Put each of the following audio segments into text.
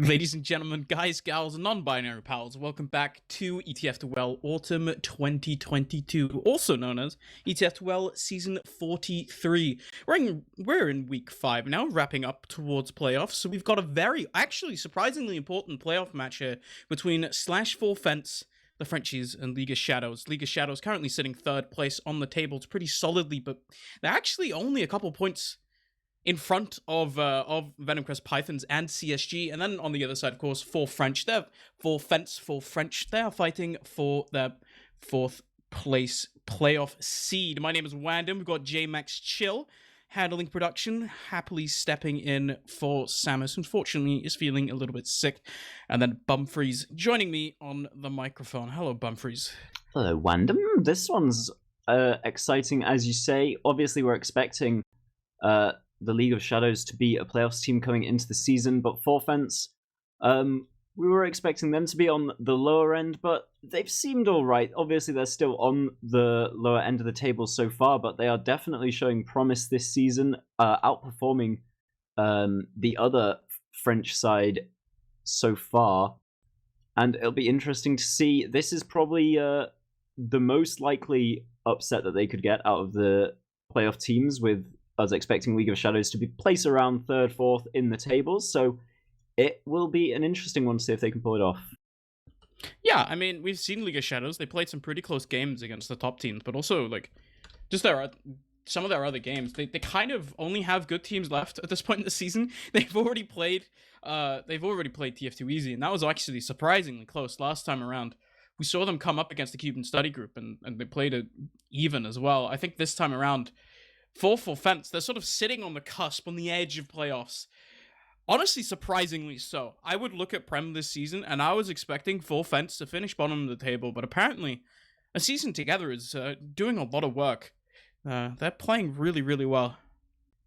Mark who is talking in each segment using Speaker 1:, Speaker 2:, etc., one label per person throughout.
Speaker 1: Ladies and gentlemen, guys, gals, and non-binary pals, welcome back to ETF2L Autumn 2022, also known as ETF2L Season 43. We're in week 5 now, wrapping up towards playoffs, so we've got a actually surprisingly important playoff match here between Slash 4 Fence, the Frenchies, and League of Shadows. League of Shadows currently sitting 3rd place on the tables pretty solidly, but they're actually only a couple points in front of Venomcrest Pythons and CSG, and then on the other side, of course, for French, they're for French, they are fighting for their 4th place playoff seed. My name is Wandom. We've got J-Max Chill handling production, happily stepping in for Samus, who unfortunately is feeling a little bit sick, and then Bumfries joining me on the microphone. Hello, Bumfries.
Speaker 2: Hello, Wandom. This one's exciting, as you say. Obviously, we're expecting the League of Shadows to be a playoffs team coming into the season, but for Fence, we were expecting them to be on the lower end, but they've seemed all right. Obviously, they're still on the lower end of the table so far, but they are definitely showing promise this season, outperforming the other French side so far. And it'll be interesting to see. This is probably the most likely upset that they could get out of the playoff teams, with us expecting League of Shadows to be placed around 3rd, 4th in the tables. So it will be an interesting one to see if they can pull it off.
Speaker 1: Yeah, I mean, we've seen League of Shadows. They played some pretty close games against the top teams, but also, like, just some of their other games, they kind of only have good teams left at this point in the season. They've already played TF2 easy, and that was actually surprisingly close last time around. We saw them come up against the Cuban Study Group, and they played it even as well. I think this time around, for Fence, they're sort of sitting on the cusp, on the edge of playoffs. Honestly, surprisingly so. I would look at Prem this season, and I was expecting Full Fence to finish bottom of the table, but apparently a season together is doing a lot of work. They're playing really, really well.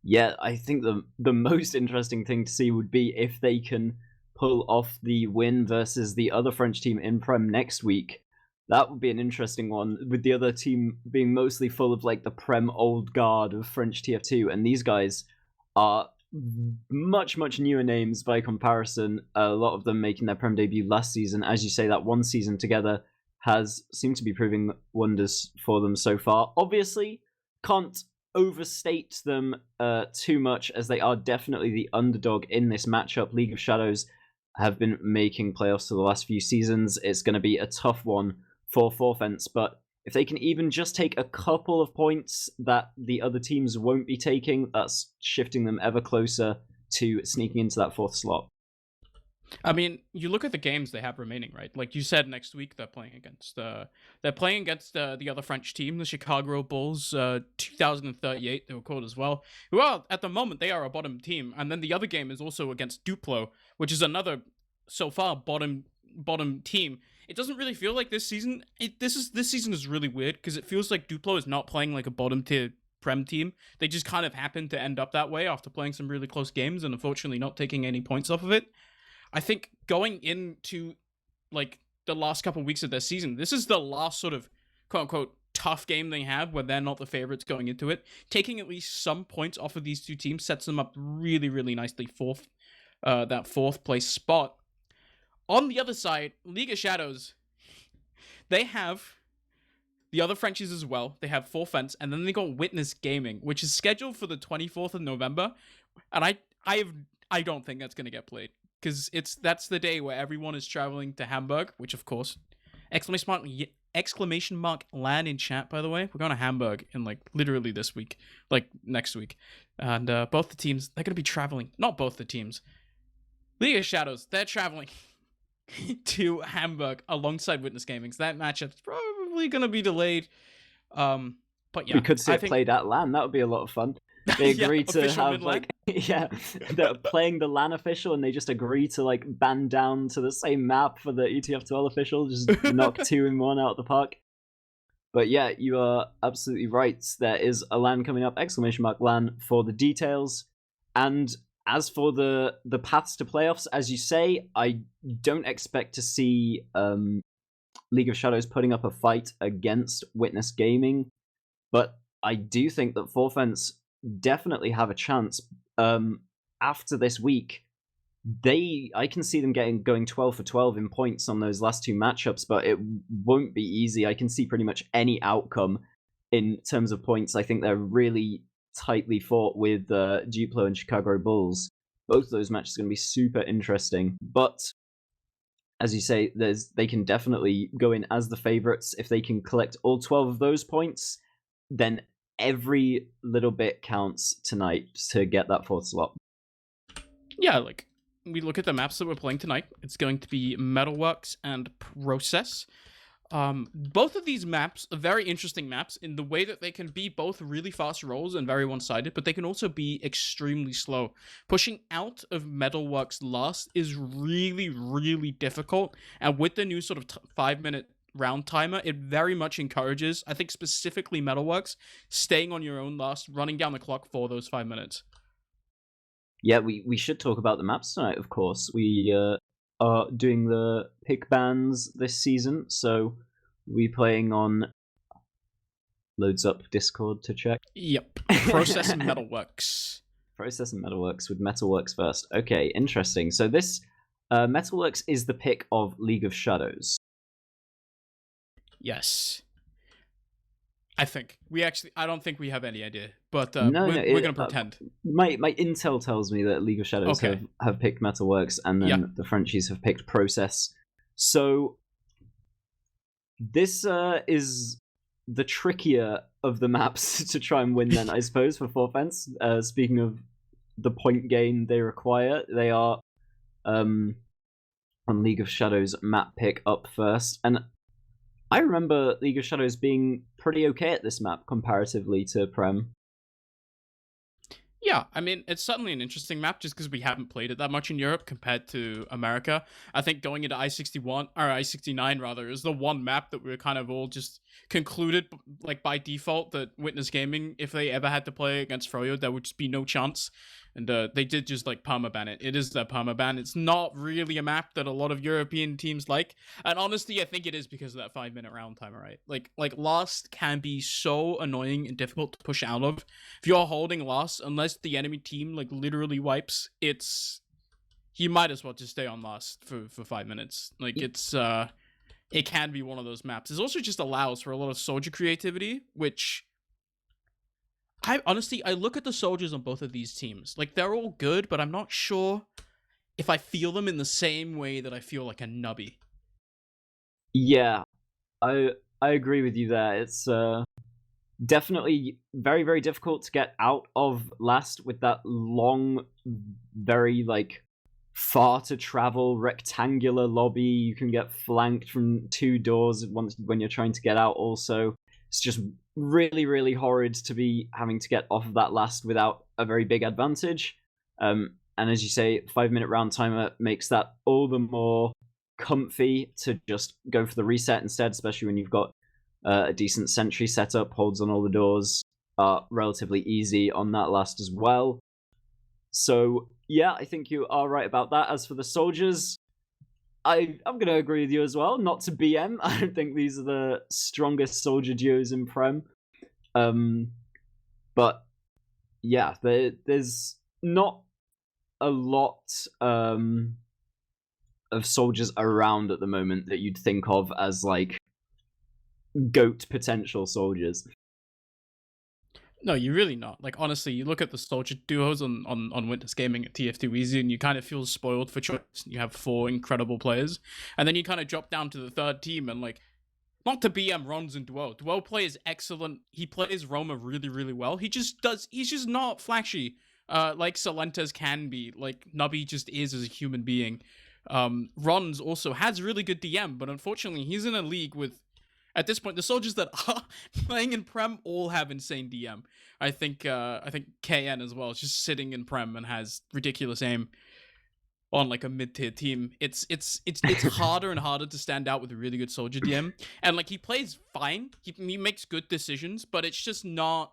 Speaker 2: Yeah, I think the most interesting thing to see would be if they can pull off the win versus the other French team in Prem next week. That would be an interesting one, with the other team being mostly full of like the Prem old guard of French TF2, and these guys are much newer names by comparison. A lot of them making their Prem debut last season. As you say, that one season together has seemed to be proving wonders for them so far. Obviously, can't overstate them too much, as they are definitely the underdog in this matchup. League of Shadows have been making playoffs for the last few seasons. It's going to be a tough one for Fence, but if they can even just take a couple of points that the other teams won't be taking, that's shifting them ever closer to sneaking into that 4th slot.
Speaker 1: I mean, you look at the games they have remaining, right? Like you said, next week they're playing against the other French team, the Chicago Bulls, 2038. They were called as well. Who are at the moment they are a bottom team, and then the other game is also against Duplo, which is another so far bottom team. It doesn't really feel like this season. This season is really weird because it feels like Duplo is not playing like a bottom tier Prem team. They just kind of happen to end up that way after playing some really close games and unfortunately not taking any points off of it. I think going into like the last couple of weeks of their season, this is the last sort of quote unquote tough game they have where they're not the favorites going into it. Taking at least some points off of these two teams sets them up really, really nicely for that 4th place spot. On the other side, League of Shadows, they have the other Frenchies as well. They have 4 Fence, and then they got Witness Gaming, which is scheduled for the 24th of November. And I don't think that's going to get played, because that's the day where everyone is traveling to Hamburg, which of course, exclamation mark LAN in chat, by the way. We're going to Hamburg in like literally this week, like next week. And both the teams, they're going to be traveling. Not both the teams. League of Shadows, they're traveling to Hamburg alongside Witness Gaming. So that matchup's probably going to be delayed. But yeah,
Speaker 2: we could see it played at LAN. That would be a lot of fun. They agree to have like they're playing the LAN official, and they just agree to like band down to the same map for the ETF2L official, just knock 2 in 1 out of the park. But yeah, you are absolutely right. There is a LAN coming up, exclamation mark LAN, for the details. And as for the paths to playoffs, as you say, I don't expect to see League of Shadows putting up a fight against Witness Gaming, but I do think that 4 Fence definitely have a chance after this week. I can see them going 12 for 12 in points on those last two matchups, but it won't be easy. I can see pretty much any outcome in terms of points. I think they're really tightly fought with Duplo and Chicago Bulls. Both of those matches are going to be super interesting, but as you say, they can definitely go in as the favorites. If they can collect all 12 of those points, then every little bit counts tonight to get that fourth slot.
Speaker 1: Yeah, like we look at the maps that we're playing tonight. It's going to be Metalworks and Process. Both of these maps are very interesting maps in the way that they can be both really fast rolls and very one-sided, but they can also be extremely slow. Pushing out of Metalworks last is really, really difficult, and with the new sort of 5-minute round timer, it very much encourages, I think specifically Metalworks, staying on your own last, running down the clock for those 5 minutes.
Speaker 2: Yeah, we should talk about the maps tonight, of course. We are doing the pick bans this season, so we playing on loads up Discord to check.
Speaker 1: Yep. Process and Metalworks.
Speaker 2: Process and Metalworks with Metalworks first. Okay, interesting. So this Metalworks is the pick of League of Shadows.
Speaker 1: Yes. I think I don't think we have any idea, but
Speaker 2: No,
Speaker 1: we're gonna pretend.
Speaker 2: My intel tells me that League of Shadows have picked Metalworks, and then the Frenchies have picked Process. So this is the trickier of the maps to try and win. Then I suppose for Forfence. Speaking of the point gain they require, they are on League of Shadows map pick up first, and I remember League of Shadows being pretty okay at this map comparatively to Prem.
Speaker 1: Yeah, I mean, it's certainly an interesting map just because we haven't played it that much in Europe compared to America. I think going into I-61, or I-69 rather, is the one map that we were kind of all just concluded, like by default, that Witness Gaming, if they ever had to play against Froyo, there would just be no chance. And they did just like permaban it. It is their permaban. It's not really a map that a lot of European teams like. And honestly, I think it is because of that 5-minute round timer, right? Like Lost can be so annoying and difficult to push out of. If you're holding Lost, unless the enemy team like literally wipes, you might as well just stay on Lost for 5 minutes. Like it can be one of those maps. It also just allows for a lot of soldier creativity, which I look at the soldiers on both of these teams. Like, they're all good, but I'm not sure if I feel them in the same way that I feel like a Nubby.
Speaker 2: Yeah, I agree with you there. It's definitely very, very difficult to get out of last with that long, very like far to travel rectangular lobby. You can get flanked from 2 doors when you're trying to get out. Also, it's just really, really horrid to be having to get off of that last without a very big advantage. And as you say, 5-minute round timer makes that all the more comfy to just go for the reset instead, especially when you've got a decent sentry setup, holds on all the doors are relatively easy on that last as well. So yeah, I think you are right about that. As for the soldiers, I'm going to agree with you as well. Not to BM, I don't think these are the strongest soldier duos in Prem. But yeah, there's not a lot of soldiers around at the moment that you'd think of as like GOAT potential soldiers.
Speaker 1: No, you're really not. Like, honestly, you look at the soldier duos on Witness Gaming at TF2 Easy, and you kind of feel spoiled for choice. You have 4 incredible players, and then you kind of drop down to the third team, and like, not to BM Rons and Duo. Duo plays excellent. He plays Roma really, really well. He's just not flashy, like Salenta's can be. Like, Nubby just is as a human being. Rons also has really good DM, but unfortunately, he's in a league with, at this point, the soldiers that are playing in Prem all have insane DM. I think KN as well is just sitting in Prem and has ridiculous aim on like a mid-tier team. It's harder and harder to stand out with a really good soldier DM. And like, he plays fine. He makes good decisions, but it's just not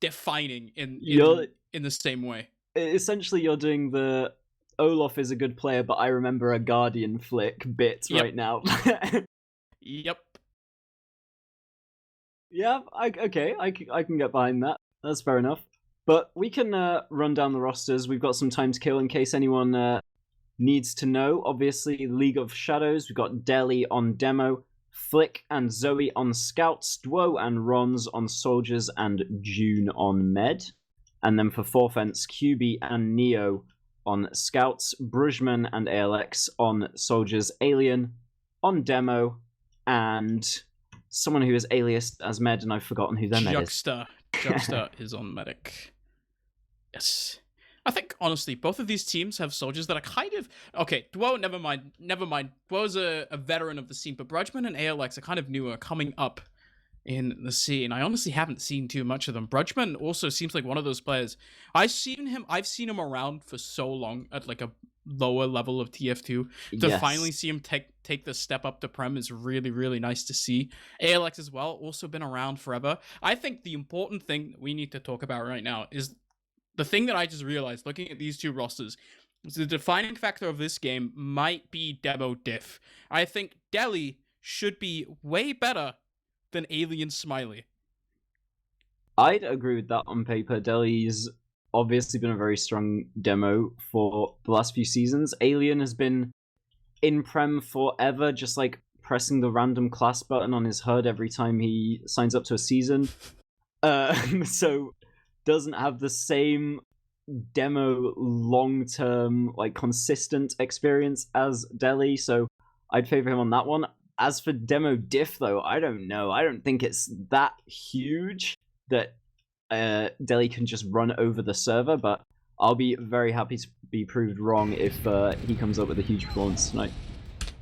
Speaker 1: defining in the same way.
Speaker 2: Essentially, you're doing the Olaf is a good player, but I remember a Guardian flick bit right now.
Speaker 1: Yep.
Speaker 2: Yeah, I can get behind that. That's fair enough. But we can run down the rosters. We've got some time to kill in case anyone needs to know. Obviously, League of Shadows, we've got Deli on Demo, Flick and Zoe on Scouts, Duo and Rons on Soldiers, and June on Med. And then for Forfence, QB and Neo on Scouts, Brujman and ALX on Soldiers, Alien on Demo, and someone who is aliased as Med, and I've forgotten who their Med is.
Speaker 1: Juxta is on Medic. Yes. I think, honestly, both of these teams have soldiers that are kind of... Okay, Duo, never mind. Duo's a veteran of the scene, but Brujman and ALX are kind of newer, coming up in the scene. I honestly haven't seen too much of them. Brujman also seems like one of those players. I've seen him around for so long at like a lower level of TF2. To finally see him take the step up to Prem is really, really nice to see. ALX as well, also been around forever. I think the important thing that we need to talk about right now is the thing that I just realized looking at these two rosters. The defining factor of this game might be Demo Diff. I think Deli should be way better than Alien Smiley.
Speaker 2: I'd agree with that on paper. Deli's obviously been a very strong demo for the last few seasons. Alien has been in Prem forever, just like pressing the random class button on his HUD every time he signs up to a season. So doesn't have the same demo long-term, like consistent experience as Deli, so I'd favor him on that one. As for Demo Diff, though, I don't know. I don't think it's that huge that Deli can just run over the server, but I'll be very happy to be proved wrong if he comes up with a huge performance tonight.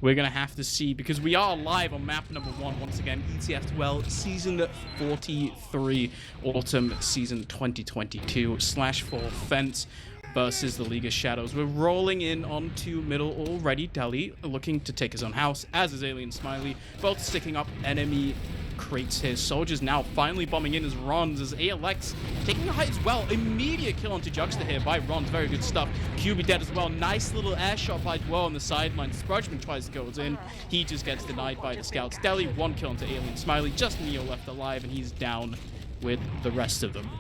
Speaker 1: We're going to have to see, because we are live on map number 1 once again, ETF2L Season 43, Autumn Season 2022/4 Fence versus the League of Shadows. We're rolling in onto middle already. Deli looking to take his own house, as is Alien Smiley, both sticking up enemy crates here. Soldiers now finally bombing in as Rons, as ALX taking a height as well. Immediate kill onto Juxta here by Rons. Very good stuff. QB dead as well. Nice little air shot by Duo on the sidelines. Sprudgeman tries to go in. He just gets denied by the scouts. Deli, 1 kill onto Alien Smiley. Just Neo left alive, and he's down with the rest of them.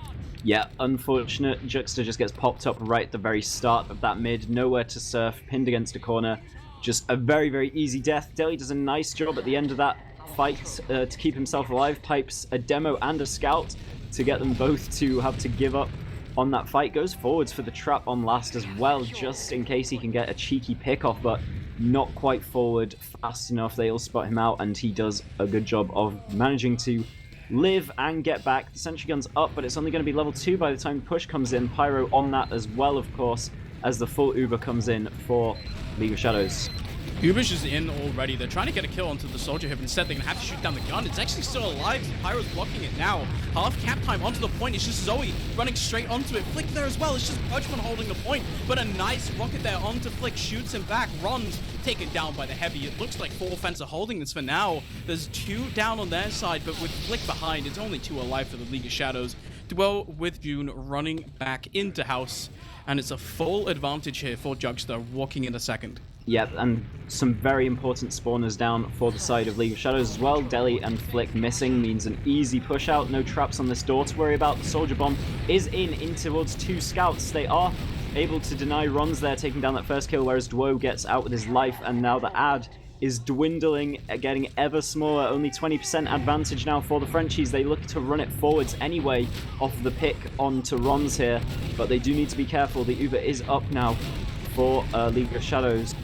Speaker 2: Yeah, unfortunate. Juxta just gets popped up right at the very start of that mid. Nowhere to surf. Pinned against a corner. Just a very, very easy death. Deli does a nice job at the end of that fight to keep himself alive. Pipes a demo and a scout to get them both to have to give up on that fight. Goes forwards for the trap on last as well, just in case he can get a cheeky pick off, but not quite forward fast enough. They'll spot him out, and he does a good job of managing to live and get back. The sentry gun's up, but it's only going to be level 2 by the time the push comes in. Pyro on that as well, of course, as the full Uber comes in for League of Shadows.
Speaker 1: Uber's just in already. They're trying to get a kill onto the soldier here, but instead they're going to have to shoot down the gun. It's actually still alive. Pyro's blocking it now. Half cap time onto the point. It's just Zoe running straight onto it. Flick there as well. It's just Brujman holding the point, but a nice rocket there onto Flick. Shoots him back. Ron's taken down by the heavy. It looks like Forfence are holding this for now. There's 2 down on their side, but with Flick behind, it's only 2 alive for the League of Shadows. Duo with June running back into house, and it's a full advantage here for Juxta walking in a second.
Speaker 2: Yep, and some very important spawners down for the side of League of Shadows as well. Deli and Flick missing means an easy push out. No traps on this door to worry about. The soldier bomb is in towards 2 scouts. They are able to deny Rons there, taking down that first kill, whereas Duo gets out with his life, and now the ad is dwindling, getting ever smaller. Only 20% advantage now for the Frenchies. They look to run it forwards anyway off the pick onto Rons here, but they do need to be careful. The Uber is up now for League of Shadows.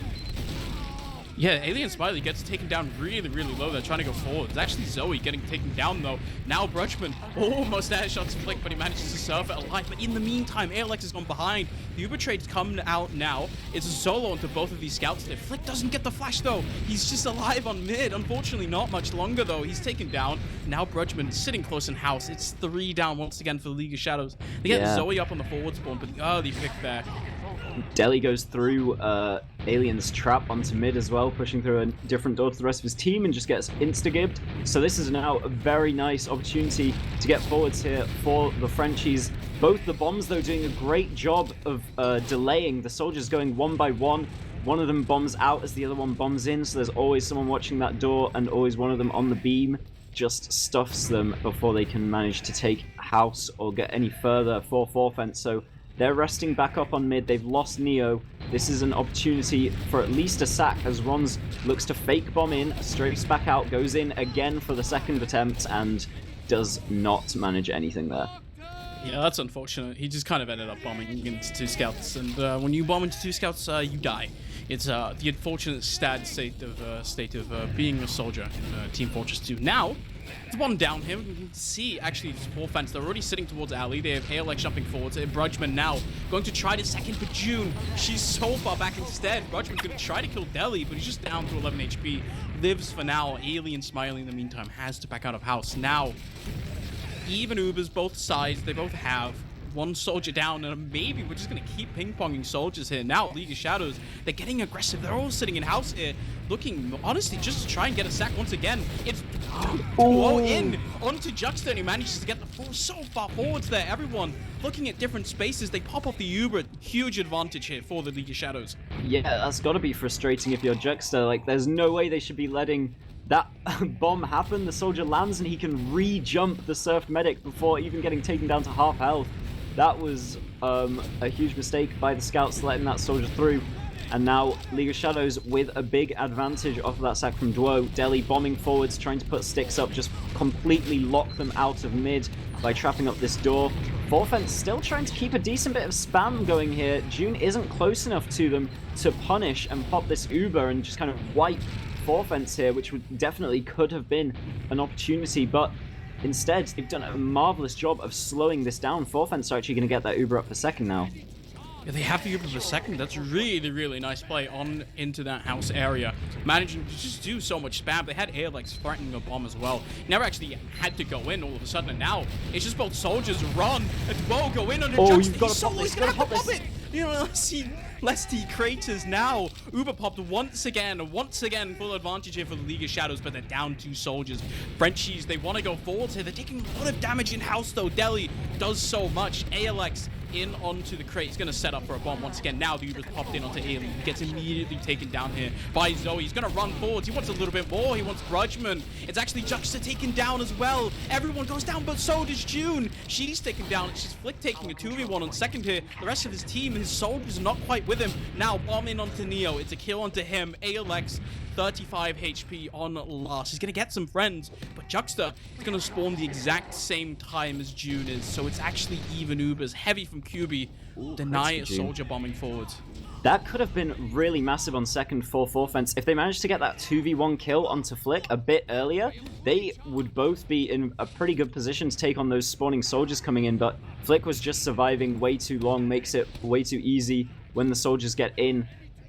Speaker 1: Yeah, Alien Smiley gets taken down really, really low. They're trying to go forward. It's actually Zoe getting taken down, though. Now Brujman almost airshots Flick, but he manages to surf it alive. But in the meantime, ALX has gone behind. The Uber trade's come out now. It's a solo onto both of these scouts there. Flick doesn't get the flash, though. He's just alive on mid. Unfortunately, not much longer, though. He's taken down. Now Brujman sitting close in house. It's 3 down once again for the League of Shadows. They get Zoe up on the forward spawn, but the early pick there.
Speaker 2: Deli goes through Alien's trap onto mid as well, pushing through a different door to the rest of his team and just gets insta-gibbed. So this is now a very nice opportunity to get forwards here for the Frenchies. Both the bombs, though, doing a great job of delaying. The soldiers going 1 by 1. One of them bombs out as the other one bombs in, so there's always someone watching that door and always one of them on the beam. just stuffs them before they can manage to take house or get any further for 4 fence. So they're resting back up on mid. They've lost Neo. This is an opportunity for at least a sack as Rons looks to fake bomb in, straights back out, goes in again for the second attempt, and does not manage anything there.
Speaker 1: Yeah, that's unfortunate. He just kind of ended up bombing into 2 scouts, and when you bomb into 2 scouts, you die. It's the unfortunate state of being a soldier in Team Fortress 2. Now, it's one down here. You can see, actually, this 4 fence. They're already sitting towards Ali. They have ALX jumping forwards. Brudgeman now going to try to second for June. She's so far back instead. Brudgeman's going to try to kill Deli, but he's just down to 11 HP. Lives for now. Alien Smiley, in the meantime, has to back out of house. Now, even Ubers, both sides, they both have 1 soldier down, and maybe we're just going to keep ping-ponging soldiers here. Now, League of Shadows, they're getting aggressive. They're all sitting in house here, looking, honestly, just to try and get a sack once again. It's Duo in onto Juxta, and he manages to get the ball so far forwards there. Everyone looking at different spaces. They pop off the Uber. Huge advantage here for the League of Shadows.
Speaker 2: Yeah, that's got to be frustrating if you're Juxta. Like, there's no way they should be letting that bomb happen. The soldier lands, and he can re-jump the Surf Medic before even getting taken down to half health. That was a huge mistake by the scouts letting that soldier through. And now League of Shadows with a big advantage off of that sack from Duo. Deli bombing forwards, trying to put sticks up, just completely lock them out of mid by trapping up this door. 4 fence still trying to keep a decent bit of spam going here. June isn't close enough to them to punish and pop this Uber and just kind of wipe 4 fence here, which definitely could have been an opportunity, but instead, they've done a marvelous job of slowing this down. 4 fence are actually going to get that Uber up for second now.
Speaker 1: Yeah, they have the Uber for second. That's really, really nice play on into that house area. Managing to just do so much spam. They had ALX threatening a bomb as well. Never actually had to go in all of a sudden, and now it's just both soldiers run and whoa, go in under Juxta.
Speaker 2: You've got to pop this.
Speaker 1: He's gonna have to pop it. You know, let's see craters now. Uber popped once again, full advantage here for the League of Shadows, but they're down 2 soldiers. Frenchies, they want to go forwards here. They're taking a lot of damage in house though. Deli does so much. ALX in onto the crate. He's going to set up for a bomb once again. Now the Uber's popped in onto Alien. He gets immediately taken down here by Zoe. He's going to run forwards. He wants a little bit more. He wants Brudgeman. It's actually Juxta taken down as well. Everyone goes down, but so does June. She's taken down. It's just Flick taking a 2v1 on second here. The rest of his team, his soldiers are not quite with him. Now bomb in onto Neo. It's a kill onto him. ALX 35 HP on last. He's going to get some friends, but Juxta is going to spawn the exact same time as June is, so it's actually even Ubers. Heavy from QB. Deny a soldier bombing forwards.
Speaker 2: That could have been really massive on second for 4 fence. If they managed to get that 2v1 kill onto Flick a bit earlier, they would both be in a pretty good position to take on those spawning soldiers coming in, but Flick was just surviving way too long, makes it way too easy when the soldiers get in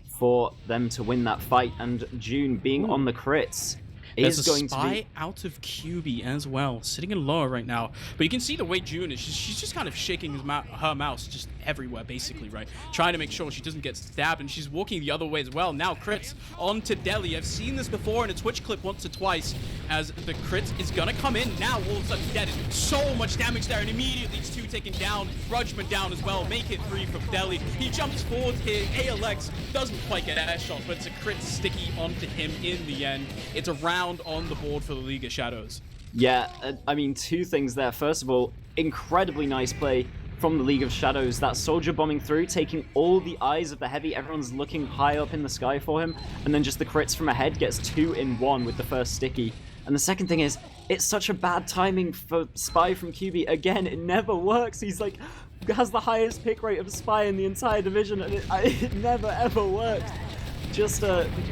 Speaker 2: for them to win that fight, and June being on the crits is going to be
Speaker 1: out of QB as well, sitting in lower right now. But you can see the way June is, she's just kind of shaking her mouse just everywhere, basically, right? Trying to make sure she doesn't get stabbed, and she's walking the other way as well. Now crits onto Deli. I've seen this before in a Twitch clip once or twice, as the crit is gonna come in. Now all of a sudden dead. So much damage there, and immediately these 2 taken down. Brudgeman down as well. Make it 3 from Deli. He jumps forward here. ALX doesn't quite get a shot, but it's a crit sticky onto him in the end. It's a round on the board for the League of Shadows.
Speaker 2: Yeah, I mean, 2 things there. First of all, incredibly nice play from the League of Shadows. That soldier bombing through, taking all the eyes of the heavy. Everyone's looking high up in the sky for him. And then just the crits from ahead gets 2 in 1 with the first sticky. And the second thing is, it's such a bad timing for Spy from QB. Again, it never works. He's like, has the highest pick rate of Spy in the entire division, and it never ever works. Just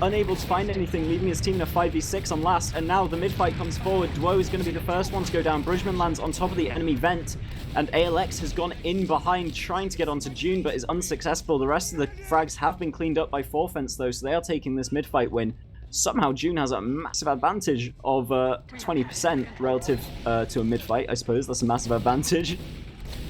Speaker 2: unable to find anything, leaving his team in a 5v6 on last, and now the mid-fight comes forward. Duo is going to be the first one to go down. Brudgeman lands on top of the enemy vent, and ALX has gone in behind, trying to get onto June, but is unsuccessful. The rest of the frags have been cleaned up by 4 fence, though, so they are taking this mid-fight win. Somehow June has a massive advantage of 20% relative to a mid-fight, I suppose. That's a massive advantage.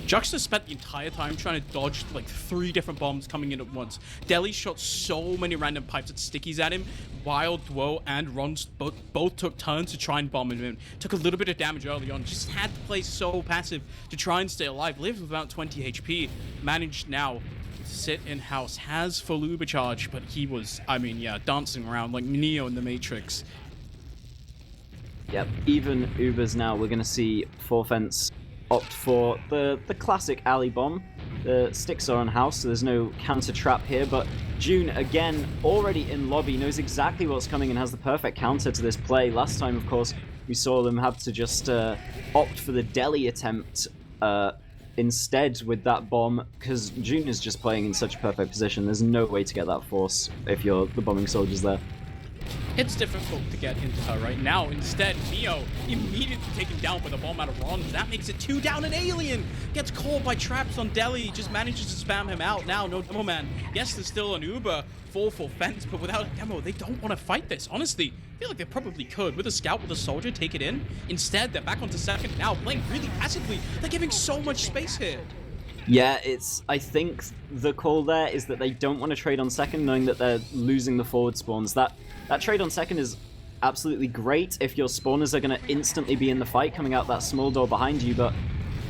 Speaker 1: Juxta spent the entire time trying to dodge like 3 different bombs coming in at once. Deli shot so many random pipes at stickies at him, while Duo and Ron both took turns to try and bomb him in. Took a little bit of damage early on, just had to play so passive to try and stay alive. Lived with about 20 HP, managed now to sit in house, has full Uber charge, but he was, I mean, yeah, dancing around like Neo in the Matrix.
Speaker 2: Yep, even Ubers now. We're going to see Forfence opt for the classic alley bomb. The sticks are on house, so there's no counter trap here, but June, again, already in lobby, knows exactly what's coming and has the perfect counter to this play. Last time, of course, we saw them have to just opt for the deli attempt instead with that bomb, because June is just playing in such a perfect position. There's no way to get that force if you're the bombing soldiers there.
Speaker 1: It's difficult to get into her right now. Instead, Neo immediately taken down by the bomb out of Ron. That makes it 2 down. An Alien gets caught by traps on Deli. Just manages to spam him out. Now, no Demo Man. Yes, there's still an Uber for Fence, but without a Demo, they don't want to fight this. Honestly, I feel like they probably could. With a Scout, with a Soldier, take it in. Instead, they're back onto second now, playing really passively. They're giving so much space here.
Speaker 2: Yeah, I think the call there is that they don't want to trade on second, knowing that they're losing the forward spawns. That trade on second is absolutely great if your spawners are going to instantly be in the fight coming out that small door behind you, but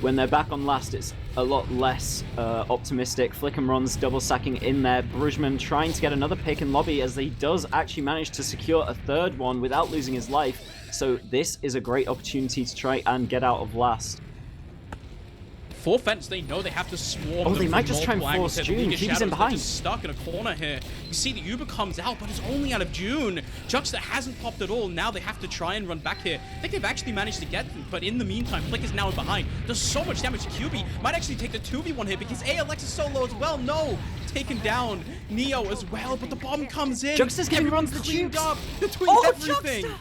Speaker 2: when they're back on last, it's a lot less optimistic. Flick and Ron's double sacking in there. Brujman trying to get another pick in lobby, as he does actually manage to secure a third one without losing his life. So this is a great opportunity to try and get out of last.
Speaker 1: For Fence, they know they have to swarm.
Speaker 2: Oh, they might just try and force June. Keeps him behind.
Speaker 1: Just stuck in a corner here. You see the Uber comes out, but it's only out of June. Juxta hasn't popped at all. Now they have to try and run back here. I think they've actually managed to get them, but in the meantime, Flick is now in behind. Does so much damage to QB. Might actually take the 2v1 here because ALX is so low as well. No! Taken down. Neo as well, but the bomb comes in.
Speaker 2: Juxta's giving runs the jukes.
Speaker 1: Up between everything.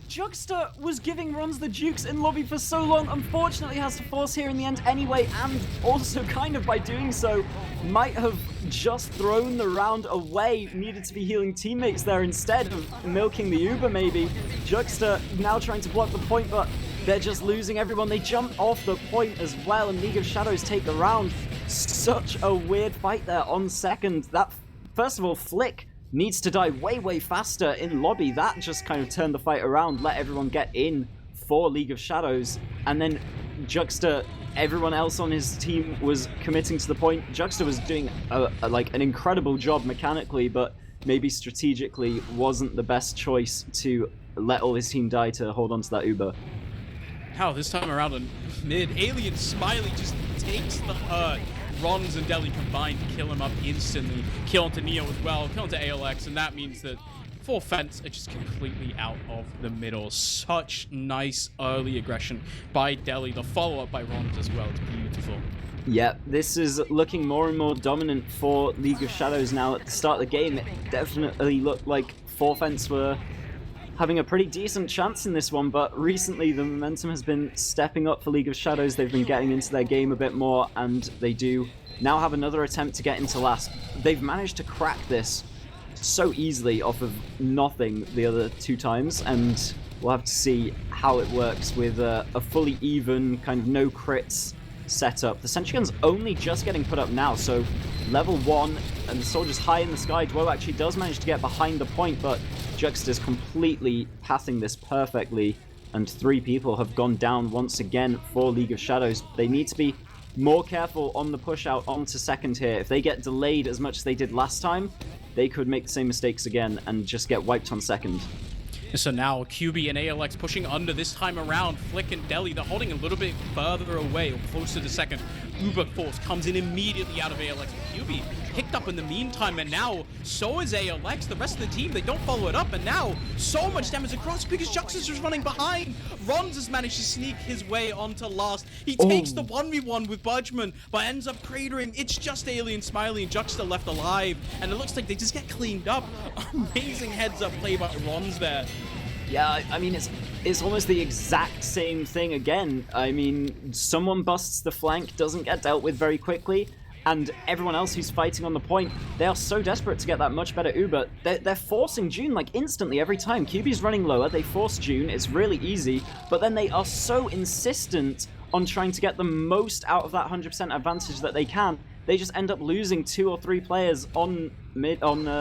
Speaker 2: Juxta was giving runs the Dukes in lobby for so long, unfortunately has to force here in the end anyway, and also kind of by doing so, might have just thrown the round away, needed to be healing teammates there instead of milking the Uber maybe. Juxta now trying to block the point, but they're just losing everyone. They jump off the point as well, and League of Shadows take the round. Such a weird fight there on second. That, first of all, Flick needs to die way faster in lobby. That just kind of turned the fight around, let everyone get in for League of Shadows, and then Juxta, everyone else on his team was committing to the point. Juxta was doing like an incredible job mechanically, but maybe strategically wasn't the best choice to let all his team die to hold on to that Uber.
Speaker 1: How this time around on mid, Alien Smiley just takes the hurt. Rons and Deli combined to kill him up instantly. Kill onto Neo as well, kill onto ALX, and that means that For Fence are just completely out of the middle. Such nice early aggression by Deli. The follow-up by Rons as well. It's beautiful.
Speaker 2: Yeah, this is looking more and more dominant for League of Shadows now. At the start of the game, it definitely looked like For Fence were having a pretty decent chance in this one, but recently the momentum has been stepping up for League of Shadows. They've been getting into their game a bit more, and they do now have another attempt to get into last. They've managed to crack this so easily off of nothing the other 2 times, and we'll have to see how it works with a fully even, kind of no crits setup. The sentry gun's only just getting put up now, so level 1, and the soldier's high in the sky. Dwo actually does manage to get behind the point, but Juxta's completely pathing this perfectly, and 3 people have gone down once again for League of Shadows. They need to be more careful on the push out onto second here. If they get delayed as much as they did last time, they could make the same mistakes again and just get wiped on second.
Speaker 1: So now QB and ALX pushing under this time around. Flick and Deli, they're holding a little bit further away or closer to second. Uber Force comes in immediately out of ALX. QB picked up in the meantime, and now so is ALX. The rest of the team, they don't follow it up, and now so much damage across because Juxta's just running behind. Rons has managed to sneak his way onto last. He takes the 1v1 with Budgeman, but ends up cratering. It's just Alien Smiley and Juxta left alive, and it looks like they just get cleaned up. Amazing heads-up play by Rons there.
Speaker 2: Yeah, I mean, it's almost the exact same thing again. I mean, someone busts the flank, doesn't get dealt with very quickly, and everyone else who's fighting on the point, they are so desperate to get that much better Uber. They're forcing June, like, instantly every time. QB's running lower, they force June, it's really easy, but then they are so insistent on trying to get the most out of that 100% advantage that they can. They just end up losing 2 or 3 players on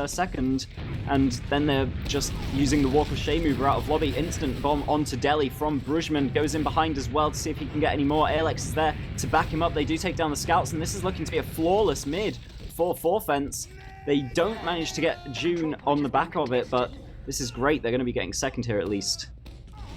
Speaker 2: second, and then they're just using the Walk of Shame mover out of lobby. Instant bomb onto Deli from Brujman, goes in behind as well to see if he can get any more. ALX is there to back him up. They do take down the scouts, and this is looking to be a flawless mid for Forfence. They don't manage to get June on the back of it, but this is great. They're going to be getting second here at least.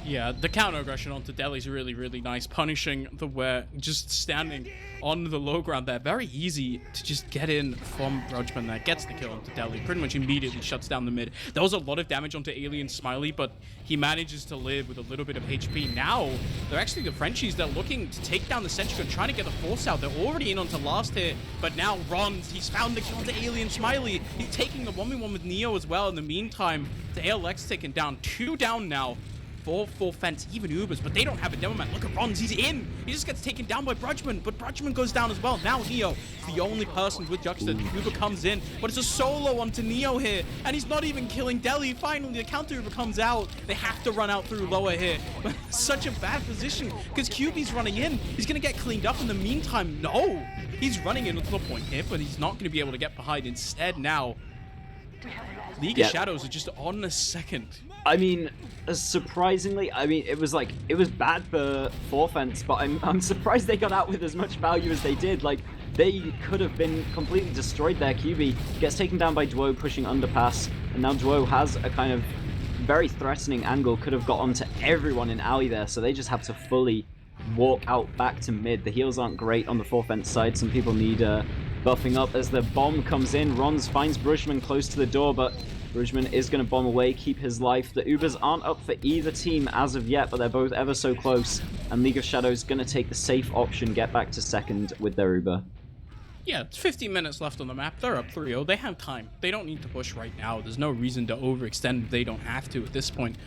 Speaker 1: Yeah, the counter aggression onto Delhi is really, really nice. Punishing the where, just standing on the low ground there. Very easy to just get in from Rudgeman there. Gets the kill onto Delhi. Pretty much immediately shuts down the mid. There was a lot of damage onto Alien Smiley, but he manages to live with a little bit of HP. Now, they're actually the Frenchies. They're looking to take down the Sentry Gun, trying to get the force out. They're already in onto last here, but now Rons, he's found the kill onto Alien Smiley. He's taking a 1v1 with Neo as well. In the meantime, the ALX taken down. 2 down now. Full fence, even Ubers, but they don't have a demo man. Look at Rons, he's in. He just gets taken down by Brudgeman, but Brudgeman goes down as well. Now Neo is the only person with Juxta. Uber comes in, but it's a solo onto Neo here, and he's not even killing Delhi. Finally, the counter Uber comes out. They have to run out through lower here. But such a bad position, because QB's running in. He's going to get cleaned up in the meantime. No, he's running in until the point here, but he's not going to be able to get behind. Instead, now, League of Shadows are just on a second.
Speaker 2: I mean, surprisingly, it was bad for Forfence, but I'm surprised they got out with as much value as they did. Like, they could have been completely destroyed there. QB gets taken down by Duo pushing underpass, and now Duo has a kind of very threatening angle, could have got onto everyone in alley there, so they just have to fully walk out back to mid. The heals aren't great on the Forfence side. Some people need buffing up as the bomb comes in. Rons finds Brugman close to the door, but Brugman is going to bomb away, keep his life. The Ubers aren't up for either team as of yet, but they're both ever so close. And League of Shadows going to take the safe option, get back to second with their Uber.
Speaker 1: Yeah, it's 15 minutes left on the map. They're up 3-0. They have time. They don't need to push right now. There's no reason to overextend if they don't have to at this point.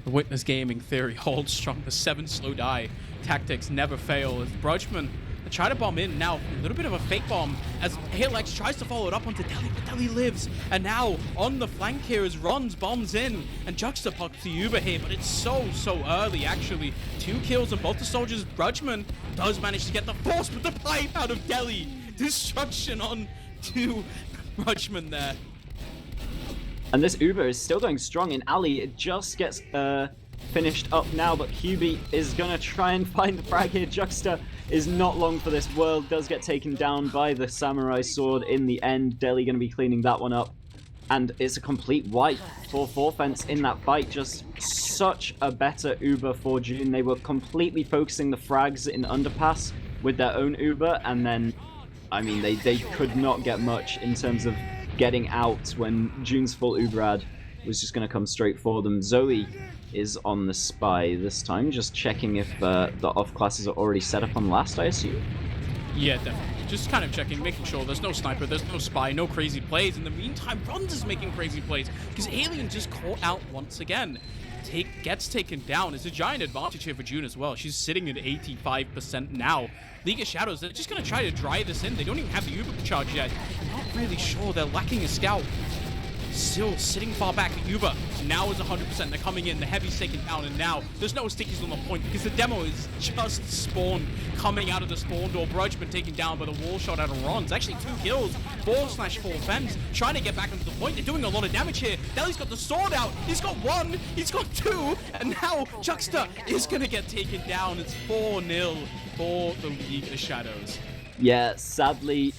Speaker 1: The Witness Gaming theory holds strong. The 7 slow die tactics never fail. As Brugman try to bomb in now, a little bit of a fake bomb as ALX tries to follow it up onto Delhi, but Delhi lives. And now on the flank here as Rons bombs in and juxtapops the Uber here, but it's so early actually. 2 kills on both the soldiers. Brugman does manage to get the force, but the pipe out of Delhi. Destruction on to Brugman there.
Speaker 2: And this Uber is still going strong in alley. It just gets finished up now, but QB is gonna try and find the frag here. Juxta is not long for this world, does get taken down by the samurai sword in the end. Delhi gonna be cleaning that one up, and it's a complete wipe for Forfence in that fight. Just such a better Uber for June. They were completely focusing the frags in underpass with their own Uber, and then I mean they could not get much in terms of getting out when June's full Uber ad was just gonna come straight for them. Zoe is on the spy this time, just checking if the off classes are already set up on last, I assume.
Speaker 1: Yeah, definitely. Just kind of checking, making sure there's no sniper, there's no spy, no crazy plays. In the meantime, Rons is making crazy plays because Alien just caught out once again. Gets taken down. It's a giant advantage here for June as well. She's sitting at 85% now. League of Shadows, they're just going to try to dry this in. They don't even have the Uber charge yet. I'm not really sure. They're lacking a scout. Still sitting far back at Uber. Now is 100%. They're coming in. The heavy's taken down, and now there's no stickies on the point because the demo is just spawned coming out of the spawn door. Brugman taken down by the wall shot out of Rons. Actually, 2 kills. 4/4 fence. Trying to get back into the point. They're doing a lot of damage here. Delhi's got the sword out. He's got 1. He's got 2. And now Juxta is going to get taken down. It's 4-0 for the League of Shadows.
Speaker 2: Yeah, sadly,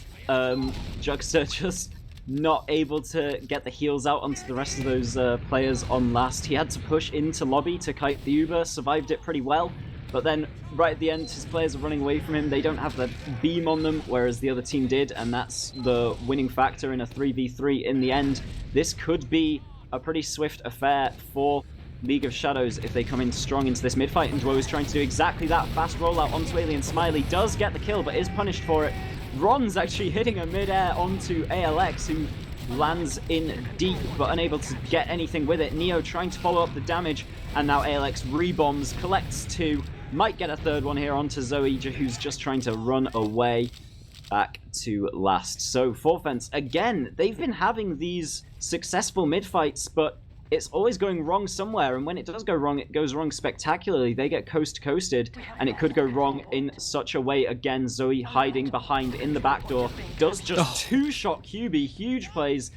Speaker 2: Juxta just not able to get the heals out onto the rest of those players on last. He had to push into lobby to kite the Uber, survived it pretty well, but then right at the end his players are running away from him. They don't have the beam on them, whereas the other team did, and that's the winning factor in a 3v3 in the end. This could be a pretty swift affair for League of Shadows if they come in strong into this mid-fight, and Duo is trying to do exactly that. Fast rollout onto Alien Smiley, does get the kill, but is punished for it. Ron's actually hitting a mid-air onto ALX, who lands in deep, but unable to get anything with it. Neo trying to follow up the damage, and now ALX rebombs, collects 2, might get a 3rd one here onto Zoe, who's just trying to run away back to last. So Forfence, again, they've been having these successful mid-fights, but it's always going wrong somewhere, and when it does go wrong, it goes wrong spectacularly. They get coasted, and it could go wrong in such a way. Again, Zoe hiding behind in the back door, does just 2-shot QB, huge plays,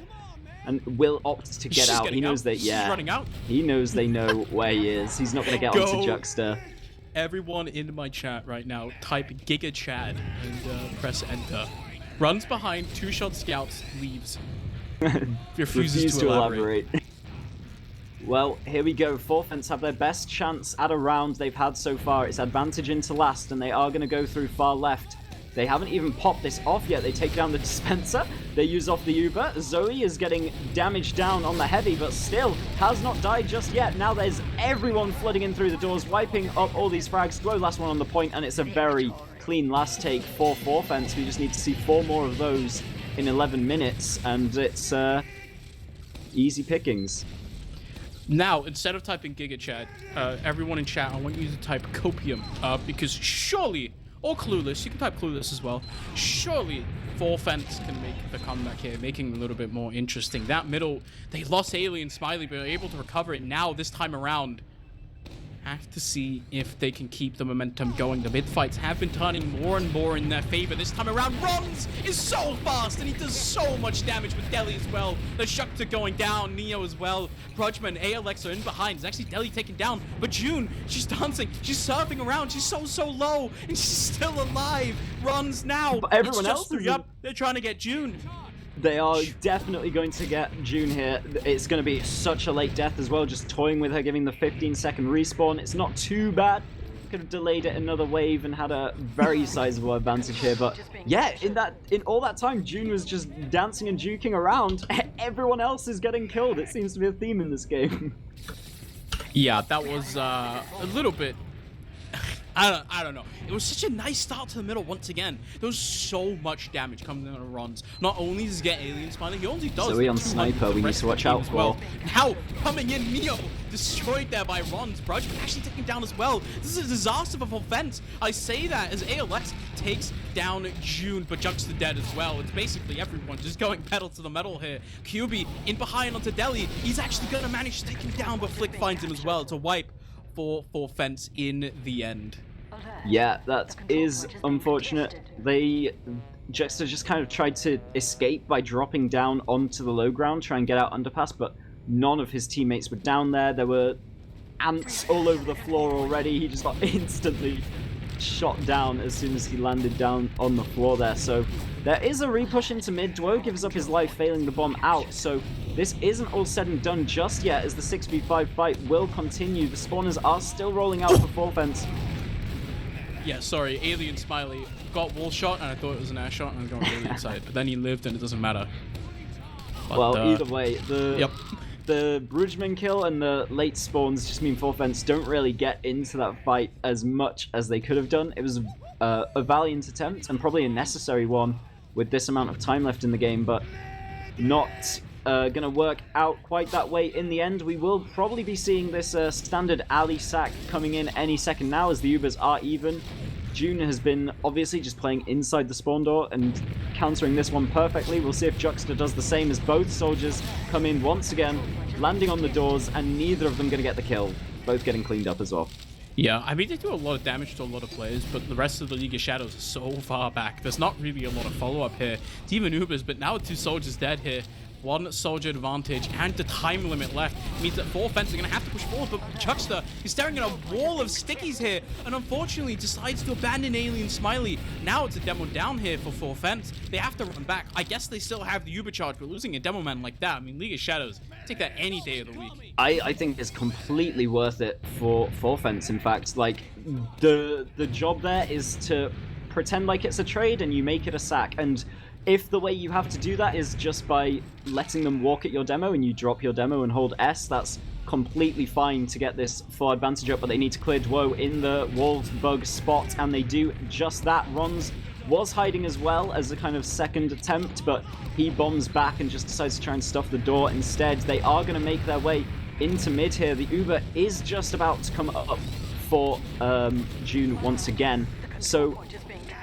Speaker 2: and will opt to get out. He knows that, he knows they know where he is. He's not going to get onto Juxta.
Speaker 1: Everyone in my chat right now, type Giga Chad and press enter. Runs behind, 2-shot scouts, leaves. Refuses to elaborate.
Speaker 2: Well, here we go. Forfents have their best chance at a round they've had so far. It's advantage into last, and they are going to go through far left. They haven't even popped this off yet. They take down the dispenser. They use off the Uber. Zoe is getting damaged down on the heavy, but still has not died just yet. Now there's everyone flooding in through the doors, wiping up all these frags. Glow last one on the point, and it's a very clean last take for Forfents. We just need to see 4 more of those in 11 minutes, and it's easy pickings.
Speaker 1: Now, instead of typing Giga Chat, everyone in chat, I want you to type Copium, because surely, or Clueless, you can type Clueless as well, surely Forfents can make the comeback here, making it a little bit more interesting. That middle, they lost Alien Smiley, but are able to recover it now this time around. Have to see if they can keep the momentum going. The mid-fights have been turning more and more in their favor this time around. Runs is so fast, and he does so much damage with Deli as well. The Shukta going down, Neo as well. Brudgman, ALX are in behind. It's actually Deli taken down, but June, she's dancing. She's surfing around. She's so low, and she's still alive. Runs now.
Speaker 2: But everyone else is...
Speaker 1: Yep, they're trying to get June.
Speaker 2: They are definitely going to get June here. It's going to be such a late death as well, just toying with her, giving the 15-second respawn. It's not too bad. Could have delayed it another wave and had a very sizable advantage here, but yeah, in all that time, June was just dancing and juking around. Everyone else is getting killed. It seems to be a theme in this game.
Speaker 1: Yeah, that was a little bit... I don't know. It was such a nice start to the middle once again. There was so much damage coming in on runs. Not only does he get Alien Smiley, he only does.
Speaker 2: Zoe on Sniper, we need to watch out for.
Speaker 1: Now, coming in, Neo, destroyed there by Runs. Brudge actually taken down as well. This is a disaster of offense. I say that as ALX takes down June, but Junk's dead as well. It's basically everyone just going pedal to the metal here. QB in behind onto Deli. He's actually going to manage to take him down, but Flick finds him as well to wipe for Fence in the end.
Speaker 2: Yeah, that is unfortunate. Jexter just kind of tried to escape by dropping down onto the low ground, try and get out underpass, but none of his teammates were down there. There were ants all over the floor already. He just got instantly shot down as soon as he landed down on the floor there. So there is a repush into mid. Duo gives up his life, failing the bomb out. So this isn't all said and done just yet, as the 6v5 fight will continue. The spawners are still rolling out for Forfents.
Speaker 1: Yeah, sorry, Alien Smiley got wall shot, and I thought it was an air shot, and I got really excited. But then he lived, and it doesn't matter. But,
Speaker 2: well, either way, the Brudgman kill and the late spawns just mean Forfents don't really get into that fight as much as they could have done. It was a valiant attempt, and probably a necessary one with this amount of time left in the game, but not going to work out quite that way in the end. We will probably be seeing this standard alley sack coming in any second now, as the Ubers are even. June has been obviously just playing inside the spawn door and countering this one perfectly. We'll see if Juxta does the same, as both soldiers come in once again, landing on the doors, and neither of them going to get the kill. Both getting cleaned up as well.
Speaker 1: Yeah, I mean, they do a lot of damage to a lot of players, but the rest of the League of Shadows is so far back. There's not really a lot of follow-up here. It's even Ubers, but now 2 soldiers dead here. 1 soldier advantage, and the time limit left means that Forfents are going to have to push forward, but Chuckster is staring at a wall of stickies here, and unfortunately decides to abandon Alien Smiley. Now it's a demo down here for Forfents. They have to run back. I guess they still have the Uber charge, but losing a demo man like that, I mean, League of Shadows, take that any day of the week.
Speaker 2: I think it's completely worth it for Forfents, in fact. Like, the job there is to pretend like it's a trade and you make it a sack, and if the way you have to do that is just by letting them walk at your demo and you drop your demo and hold S, that's completely fine to get this full advantage up, but they need to clear Duo in the walls bug spot, and they do just that. Rons was hiding as well as a kind of second attempt, but he bombs back and just decides to try and stuff the door instead. They are going to make their way into mid here. The Uber is just about to come up for June once again, so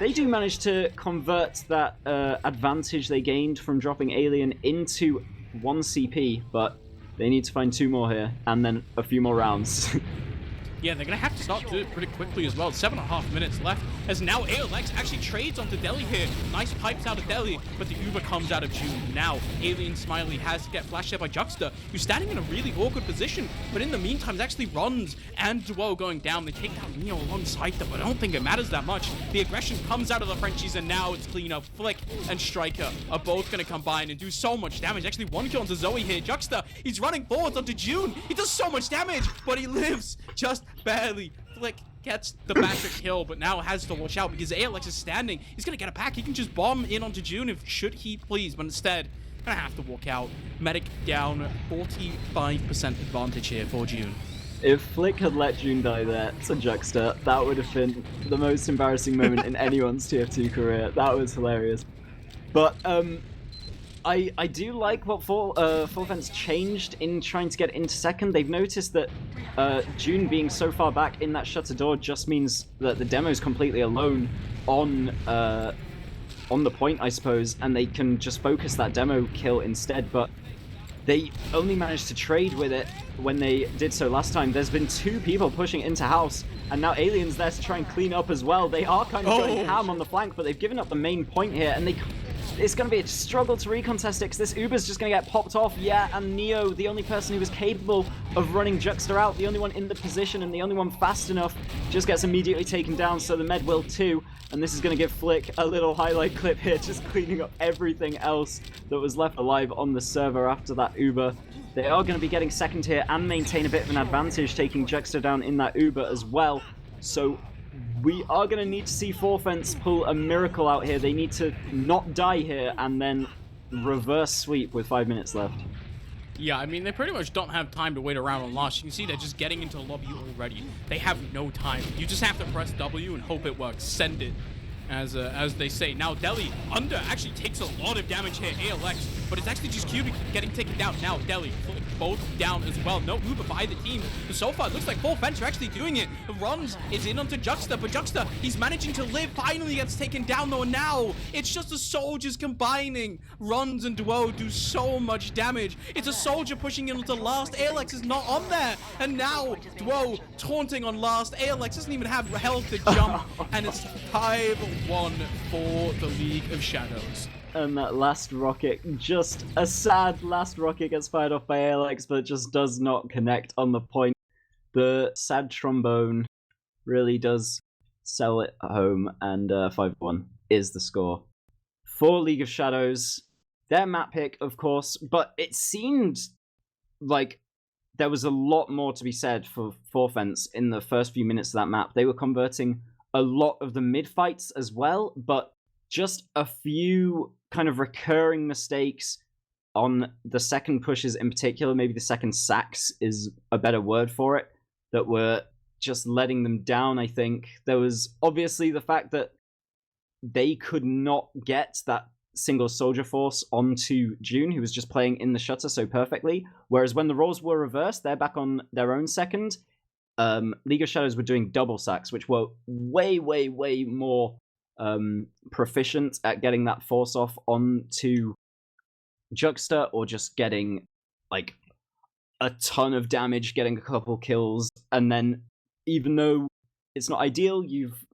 Speaker 2: they do manage to convert that advantage they gained from dropping Alien into 1 CP, but they need to find 2 more here, and then a few more rounds.
Speaker 1: Yeah, they're going to have to start doing it pretty quickly as well. 7.5 minutes left. as now ALX actually trades onto Delhi here. Nice pipes out of Delhi, but the Uber comes out of June. Now, Alien Smiley has to get flashed there by Juxta, who's standing in a really awkward position, but in the meantime, it actually runs and Duo going down. They take down Neo alongside them, but I don't think it matters that much. The aggression comes out of the Frenchies, and now it's clean up. Flick and Striker are both going to combine and do so much damage. Actually, one kill onto Zoe here. Juxta, he's running forwards onto June. He does so much damage, but he lives just barely. Flick gets the Basher kill, but now has to watch out because ALX is standing. He's going to get it back. He can just bomb in onto June if should he please, but instead, gonna have to walk out. Medic down, 45% advantage here for June.
Speaker 2: If Flick had let June die there to Juxta, that would have been the most embarrassing moment in anyone's TF2 career. That was hilarious. But I do like what Full Fence changed in trying to get into second. They've noticed that June being so far back in that shutter door just means that the demo's completely alone on the point, I suppose, and they can just focus that demo kill instead. But they only managed to trade with it when they did so last time. There's been 2 people pushing into house, and now Alien's there to try and clean up as well. They are kind of going ham on the flank, but they've given up the main point here, and it's going to be a struggle to recontest it because this Uber's just going to get popped off. Yeah, and Neo, the only person who was capable of running Juxta out, the only one in the position and the only one fast enough, just gets immediately taken down, so the med will too. And this is going to give Flick a little highlight clip here, just cleaning up everything else that was left alive on the server after that Uber. They are going to be getting second here and maintain a bit of an advantage, taking Juxta down in that Uber as well. So we are going to need to see Forfence pull a miracle out here. They need to not die here and then reverse sweep with 5 minutes left.
Speaker 1: Yeah, I mean, they pretty much don't have time to wait around on launch. You can see they're just getting into the lobby already. They have no time. You just have to press W and hope it works. Send it, as they say. Now, Delhi, under, actually takes a lot of damage here, ALX, but it's actually just Cubic getting taken down. Now, Delhi, both down as well. No Uber by the team. But so far, it looks like Full Fence are actually doing it. Runs is in onto Juxta, but Juxta, he's managing to live. Finally gets taken down, though. Now, it's just the soldiers combining. Runs and Duo do so much damage. It's a soldier pushing in onto last. ALX is not on there. And now, Duo taunting on last. ALX doesn't even have health to jump. And it's 5-1 for the League of Shadows.
Speaker 2: And that last rocket, just a sad last rocket gets fired off by ALX, but it just does not connect on the point. The sad trombone really does sell it home, and 5-1 is the score. For League of Shadows, their map pick, of course, but it seemed like there was a lot more to be said for Forfence in the first few minutes of that map. They were converting a lot of the mid fights as well, but just a few kind of recurring mistakes on the second pushes in particular, maybe the second sacks is a better word for it, that were just letting them down, I think. There was obviously the fact that they could not get that single soldier force onto June, who was just playing in the shutter so perfectly, whereas when the roles were reversed, they're back on their own second. League of Shadows were doing double sacks, which were way, way, way more proficient at getting that force off onto Juxta, or just getting like a ton of damage, getting a couple kills, and then even though it's not ideal, you've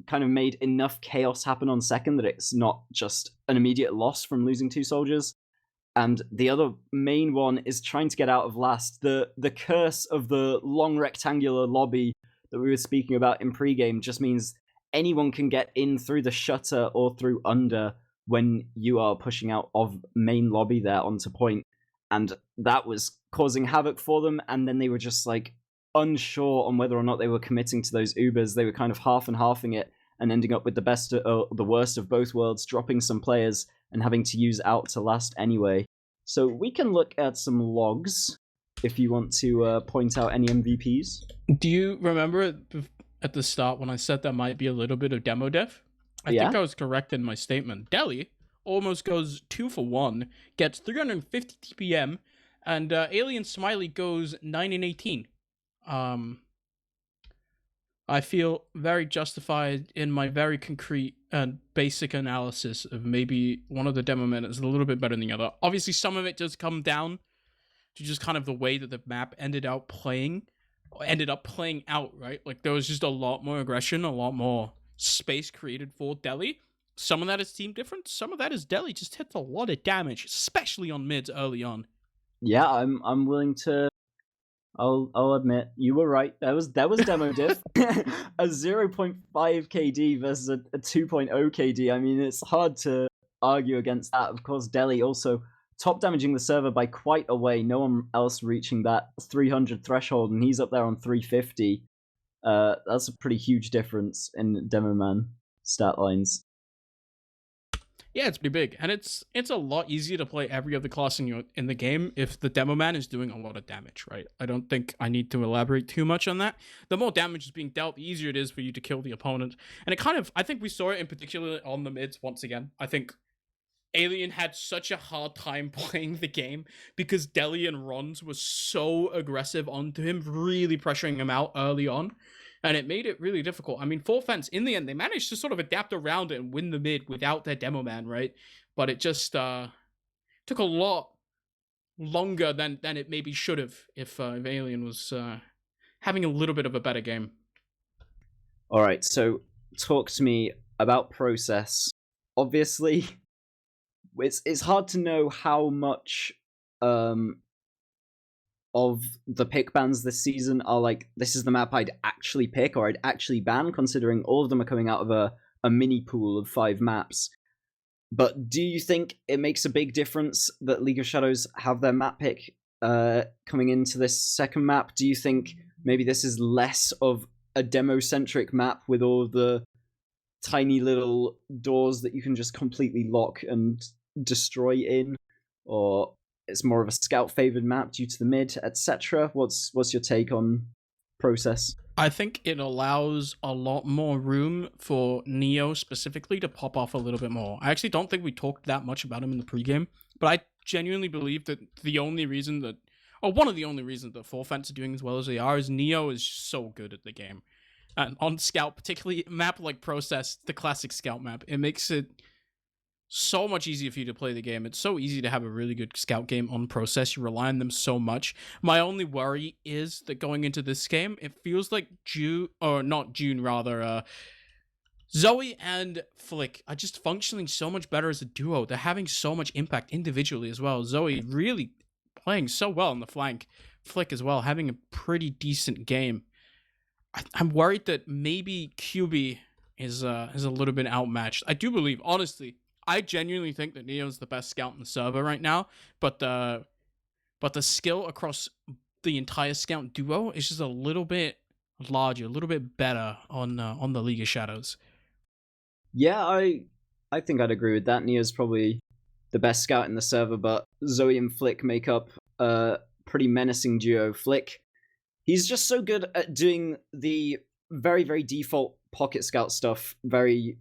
Speaker 2: kind of made enough chaos happen on second that it's not just an immediate loss from losing 2 soldiers. And the other main one is trying to get out of last. The curse of the long rectangular lobby that we were speaking about in pregame just means anyone can get in through the shutter or through under when you are pushing out of main lobby there onto point. And that was causing havoc for them. And then they were just like unsure on whether or not they were committing to those Ubers. They were kind of half and halving it and ending up with the worst of both worlds, dropping some players and having to use out to last anyway. So we can look at some logs if you want to point out any MVPs.
Speaker 1: Do you remember at the start when I said there might be a little bit of demo death? I think I was correct in my statement. Delhi almost goes 2 for 1, gets 350 TPM, and Alien Smiley goes 9 and 18. I feel very justified in my very concrete and basic analysis of maybe one of the demo men is a little bit better than the other. Obviously, some of it does come down to just kind of the way that the map ended up playing out, right? Like, there was just a lot more aggression, a lot more space created for Delhi. Some of that is team difference. Some of that is Delhi just hits a lot of damage, especially on mids early on.
Speaker 2: Yeah, I'm willing to. I'll admit you were right. There was demo diff, a 0.5 KD versus a 2.0 KD. I mean, it's hard to argue against that. Of course, Delhi also top damaging the server by quite a way. No one else reaching that 300 threshold, and he's up there on 350. That's a pretty huge difference in Demo Man stat lines.
Speaker 1: Yeah, it's pretty big, and it's a lot easier to play every other class in the game if the demo man is doing a lot of damage, right? I don't think I need to elaborate too much on that. The more damage is being dealt, the easier it is for you to kill the opponent, and it kind of, I think we saw it in particular on the mids once again. I think Alien had such a hard time playing the game because Delhi and Rons was so aggressive onto him, really pressuring him out early on. And it made it really difficult. I mean, Full Fence, in the end, they managed to sort of adapt around it and win the mid without their demo man, right? But it just took a lot longer than it maybe should have if Alien was having a little bit of a better game.
Speaker 2: All right, so talk to me about process. Obviously, it's hard to know how much of the pick bans this season are like, this is the map I'd actually pick or I'd actually ban, considering all of them are coming out of a mini pool of 5 maps. But do you think it makes a big difference that League of Shadows have their map pick coming into this second map? Do you think maybe this is less of a demo-centric map with all the tiny little doors that you can just completely lock and destroy in? Or it's more of a scout-favored map due to the mid, etc.? What's your take on process?
Speaker 1: I think it allows a lot more room for Neo specifically to pop off a little bit more. I actually don't think we talked that much about him in the pregame, but I genuinely believe that the only reason that, or one of the only reasons that Full Fence are doing as well as they are is Neo is so good at the game. And on Scout, particularly a map like Process, the classic Scout map, it makes it so much easier for you to play the game. It's so easy to have a really good Scout game on Process. You rely on them so much. My only worry is that going into this game, it feels like Zoe and Flick are just functioning so much better as a duo. They're having so much impact individually as well. Zoe really playing so well on the flank. Flick as well, having a pretty decent game. I'm worried that maybe QB is a little bit outmatched. I do believe, honestly, I genuinely think that Neo's the best scout in the server right now, but the skill across the entire scout duo is just a little bit larger, a little bit better on the League of Shadows.
Speaker 2: Yeah, I think I'd agree with that. Neo's probably the best scout in the server, but Zoe and Flick make up a pretty menacing duo. Flick, he's just so good at doing the very, very default pocket scout stuff very,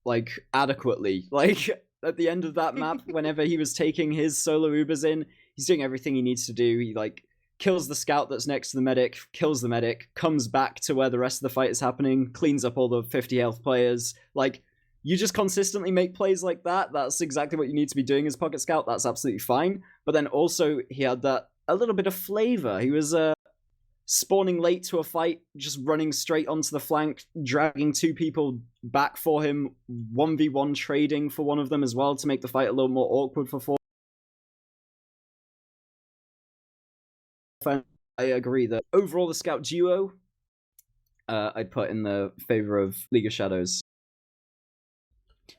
Speaker 2: like, adequately. Like, at the end of that map, whenever he was taking his solo Ubers in, he's doing everything he needs to do. He, like, kills the scout that's next to the medic, kills the medic, comes back to where the rest of the fight is happening, cleans up all the 50 health players. Like, you just consistently make plays like that. That's exactly what you need to be doing as pocket scout. That's absolutely fine. But then also, he had that a little bit of flavor. He was spawning late to a fight, just running straight onto the flank, dragging 2 people back for him, 1v1 trading for one of them as well to make the fight a little more awkward for 4. I agree that overall the scout duo, I'd put in the favor of League of Shadows.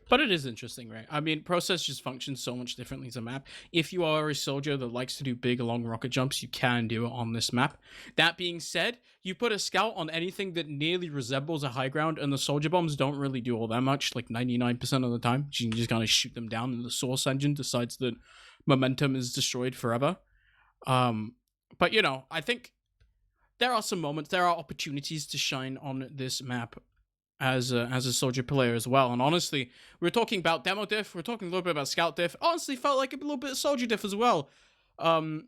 Speaker 1: But it is interesting, right? I mean, Process just functions so much differently as a map. If you are a soldier that likes to do big, long rocket jumps, you can do it on this map. That being said, you put a scout on anything that nearly resembles a high ground, and the soldier bombs don't really do all that much, like 99% of the time. You can just kind of shoot them down, and the source engine decides that momentum is destroyed forever. But, you know, I think there are some moments, there are opportunities to shine on this map as a soldier player as well. And honestly, we're talking about demo diff, we're talking a little bit about scout diff. Honestly, felt like a little bit of soldier diff as well. Ron's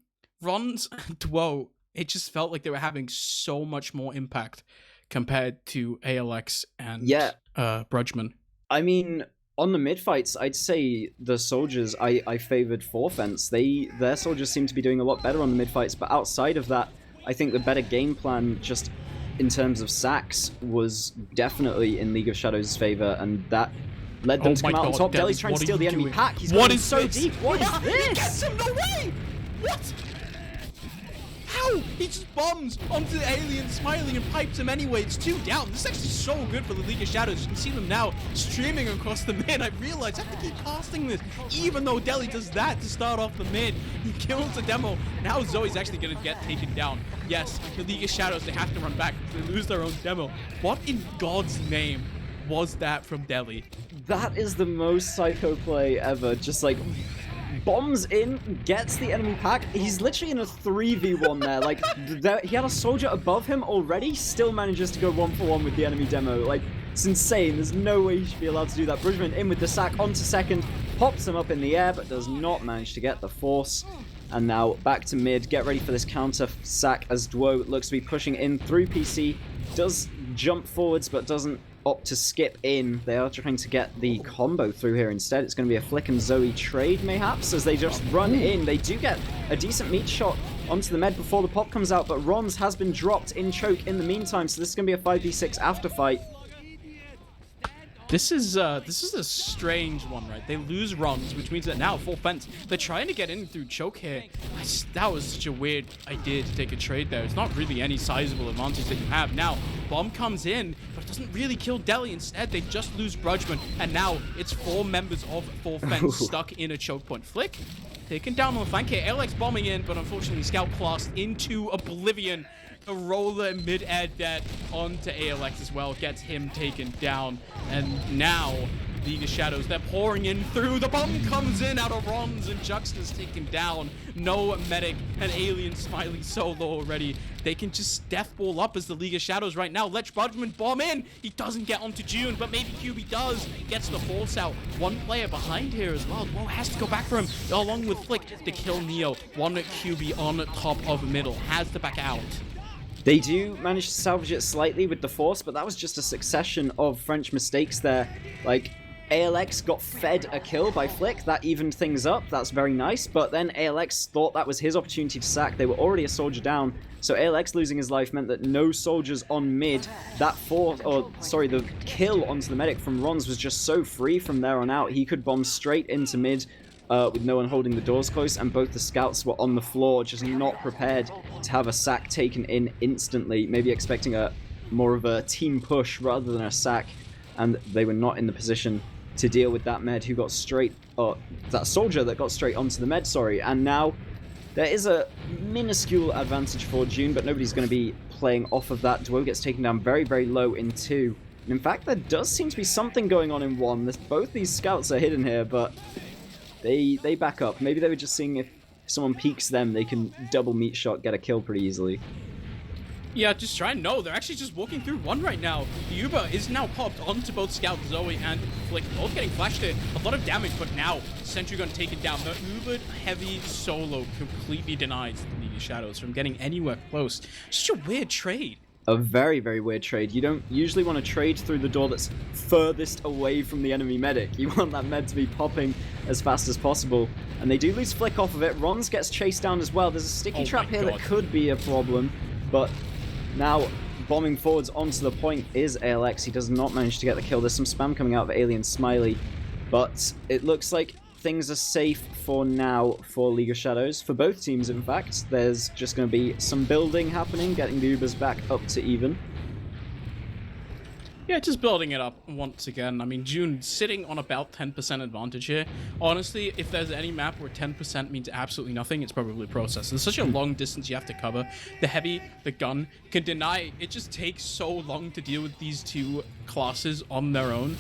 Speaker 1: Dwo, it just felt like they were having so much more impact compared to ALX and Brudgman.
Speaker 2: I mean, on the mid fights, I'd say the soldiers I favored 4 Fence. Their soldiers seem to be doing a lot better on the mid fights, but outside of that, I think the better game plan just in terms of sacks, was definitely in League of Shadows' favor, and that led them to come out on top. Deli's trying to steal the enemy pack. He's going so deep. What is this?
Speaker 1: He gets him! No way! What? How? He just bombs onto the alien Smiley and pipes him anyway. It's 2 down. This is actually so good for the League of Shadows. You can see them now streaming across the mid. I realize I have to keep casting this. Even though Deli does that to start off the mid, he kills the demo. Now Zoe's actually going to get taken down. Yes, the League of Shadows, they have to run back. They lose their own demo. What in God's name was that from Deli?
Speaker 2: That is the most psycho play ever. Just like bombs in, gets the enemy pack. He's literally in a 3v1 there. Like, he had a soldier above him already, still manages to go 1-for-1 with the enemy demo. Like, it's insane. There's no way he should be allowed to do that. Bridgman in with the sack onto second, pops him up in the air, but does not manage to get the force. And now back to mid. Get ready for this counter sack as Duo looks to be pushing in through PC. Does jump forwards, but doesn't opt to skip in. They are trying to get the combo through here instead. It's going to be a Flick and Zoe trade, mayhaps, as they just run in. They do get a decent meat shot onto the med before the pop comes out, but Rons has been dropped in choke in the meantime, so this is going to be a 5v6 after fight.
Speaker 1: This is a strange one, right? They lose runs, which means that now full fence. They're trying to get in through choke here. That was such a weird idea to take a trade there. It's not really any sizable advantage that you have. Now, bomb comes in, but it doesn't really kill Deli. Instead, they just lose Brudgman, and now it's 4 members of full fence stuck in a choke point. Flick taken down on the flank here. Alex bombing in, but unfortunately Scout classed into oblivion. A roller mid-air dead onto ALX as well, gets him taken down. And now, League of Shadows, they're pouring in through. The bomb comes in out of Rons, and Juxta's taken down. No medic, and Alien Smiley solo already. They can just deathball up as the League of Shadows right now. Let Budgman bomb in. He doesn't get onto June, but maybe QB does. Gets the force out. One player behind here as well. Whoa, has to go back for him, along with Flick to kill Neo. One QB on top of middle. Has to back out.
Speaker 2: They do manage to salvage it slightly with the force, but that was just a succession of French mistakes there. Like, ALX got fed a kill by Flick. That evened things up. That's very nice. But then ALX thought that was his opportunity to sack. They were already a soldier down. So ALX losing his life meant that no soldiers on mid. The kill onto the medic from Rons was just so free from there on out. He could bomb straight into mid with no one holding the doors close. And both the scouts were on the floor, just not prepared to have a sack taken in instantly. Maybe expecting more of a team push rather than a sack. And they were not in the position to deal with that med who got straight, that soldier that got straight onto the med, sorry. And now there is a minuscule advantage for June, but nobody's going to be playing off of that. Duo gets taken down very, very low in 2. And in fact, there does seem to be something going on in 1. Both these scouts are hidden here, but they back up. Maybe they were just seeing if someone peeks them, they can double meat shot, get a kill pretty easily.
Speaker 1: Yeah, just try. No, they're actually just walking through 1 right now. The Uber is now popped onto both Scout, Zoe, and Flick, both getting flashed here. A lot of damage, but now Sentry Gun taken down. The Uber heavy solo completely denies the League of Shadows from getting anywhere close. Such a weird trade.
Speaker 2: A very, very weird trade. You don't usually want to trade through the door that's furthest away from the enemy medic. You want that med to be popping as fast as possible. And they do lose Flick off of it. Rons gets chased down as well. There's a sticky trap here that could be a problem, but now, bombing forwards onto the point is ALX. He does not manage to get the kill. There's some spam coming out of Alien Smiley, but it looks like things are safe for now for League of Shadows. For both teams, in fact. There's just going to be some building happening, getting the Ubers back up to even.
Speaker 1: Yeah, just building it up once again. I mean, June sitting on about 10% advantage here. Honestly, if there's any map where 10% means absolutely nothing, it's probably Process. There's such a long distance you have to cover. The heavy, the gun, can deny. It just takes so long to deal with these 2 classes on their own.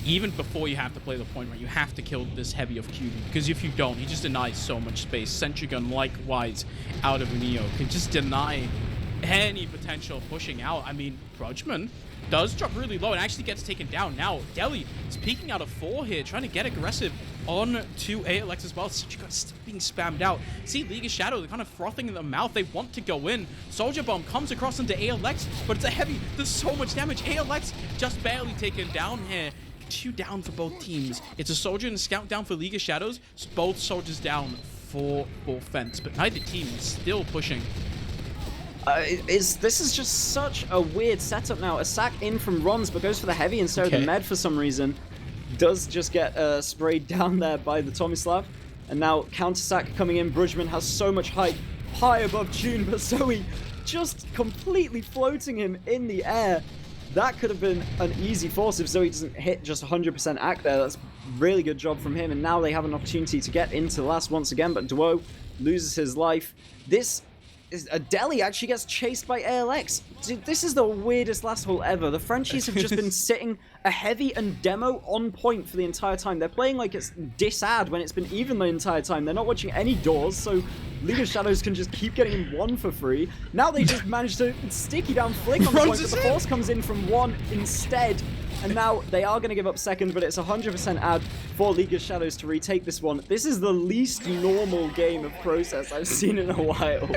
Speaker 1: Even before you have to play the point where you have to kill this heavy of QB. Because if you don't, he just denies so much space. Sentry Gun, likewise, out of Neo, can just deny any potential pushing out. I mean, Brudgman does drop really low and actually gets taken down. Now, Deli is peeking out of 4 here, trying to get aggressive on to ALX as well. Sentry Gun still being spammed out. See, League of Shadow, they're kind of frothing in the mouth. They want to go in. Soldier Bomb comes across into ALX, but it's a heavy. There's so much damage. ALX just barely taken down here. 2 down for both teams. It's a soldier and a scout down for League of Shadows. Both soldiers down for fence, but neither team is still pushing.
Speaker 2: This is just such a weird setup now. A sack in from Rons, but goes for the heavy instead of the med for some reason. Does just get sprayed down there by the Tomislav. And now counter sack coming in. Brujman has so much height, high above June, but Zoe just completely floating him in the air. That could have been an easy force if Zoe doesn't hit just 100% act there. That's really good job from him. And now they have an opportunity to get into the last once again, but Duo loses his life. This is Deli actually gets chased by ALX. Dude, this is the weirdest last hole ever. The Frenchies have just been sitting a heavy and demo on point for the entire time. They're playing like it's disad when it's been even the entire time. They're not watching any doors, so League of Shadows can just keep getting him one for free. Now they just managed to sticky down Flick on the point, but the force comes in from one instead. And now they are going to give up second, but it's 100% ad for League of Shadows to retake this one. This is the least normal game of Process I've seen in a while.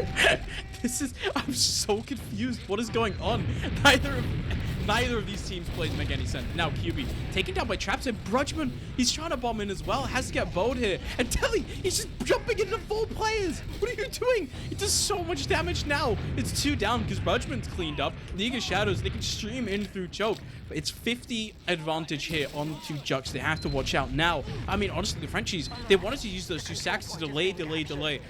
Speaker 1: I'm so confused. What is going on? Neither of these teams plays make any sense. Now QB taken down by traps, and Brujman, he's trying to bomb in as well, has to get bowed here. And Telly, he's just jumping into 4 players. What are you doing? It does so much damage now. It's 2 down because Brujman's cleaned up. League of Shadows, they can stream in through choke. But it's 50 advantage here onto Jux. They have to watch out now. I mean, honestly, the Frenchies, they wanted to use those 2 sacks to delay.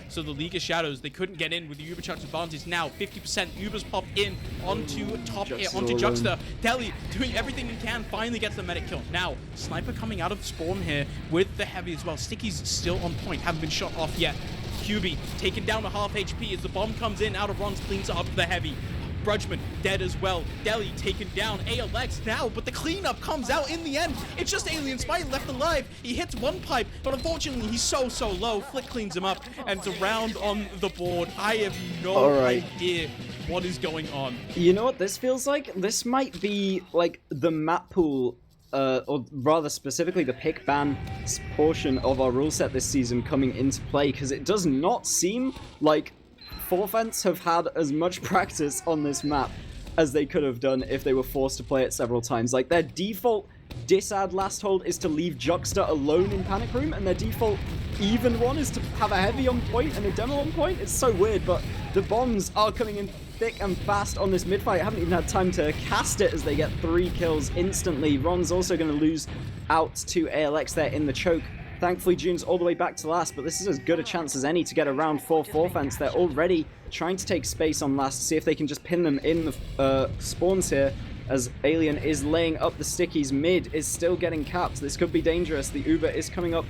Speaker 1: So the League of Shadows, they couldn't get in with the Uber Chuck's advantage. Now 50% Ubers pop in onto top here, onto Juxta. Deli doing everything he can, finally gets the medic kill. Now, Sniper coming out of spawn here with the heavy as well. Sticky's still on point, haven't been shot off yet. QB taken down to half HP as the bomb comes in, out of runs, cleans up the heavy. Brujman dead as well. Deli taken down. ALX now, but the cleanup comes out in the end. It's just Alien Spite left alive. He hits one pipe, but unfortunately he's so low. Flick cleans him up, and it's a round on the board. I have no idea what is going on.
Speaker 2: You know what this feels like? This might be like the map pool, or rather specifically the pick ban portion of our rule set this season coming into play, because it does not seem like Forfence have had as much practice on this map as they could have done if they were forced to play it several times. Like, their default disad last hold is to leave Juxta alone in Panic Room, and their default even one is to have a heavy on point and a demo on point. It's so weird, but the bombs are coming in thick and fast on this mid-fight. I haven't even had time to cast it as they get 3 kills instantly. Ron's also going to lose out to ALX there in the choke. Thankfully, June's all the way back to last, but this is as good a chance as any to get a round 4 Forfence. They're already trying to take space on last to see if they can just pin them in the spawns here, as Alien is laying up the stickies. Mid is still getting capped. This could be dangerous. The Uber is coming up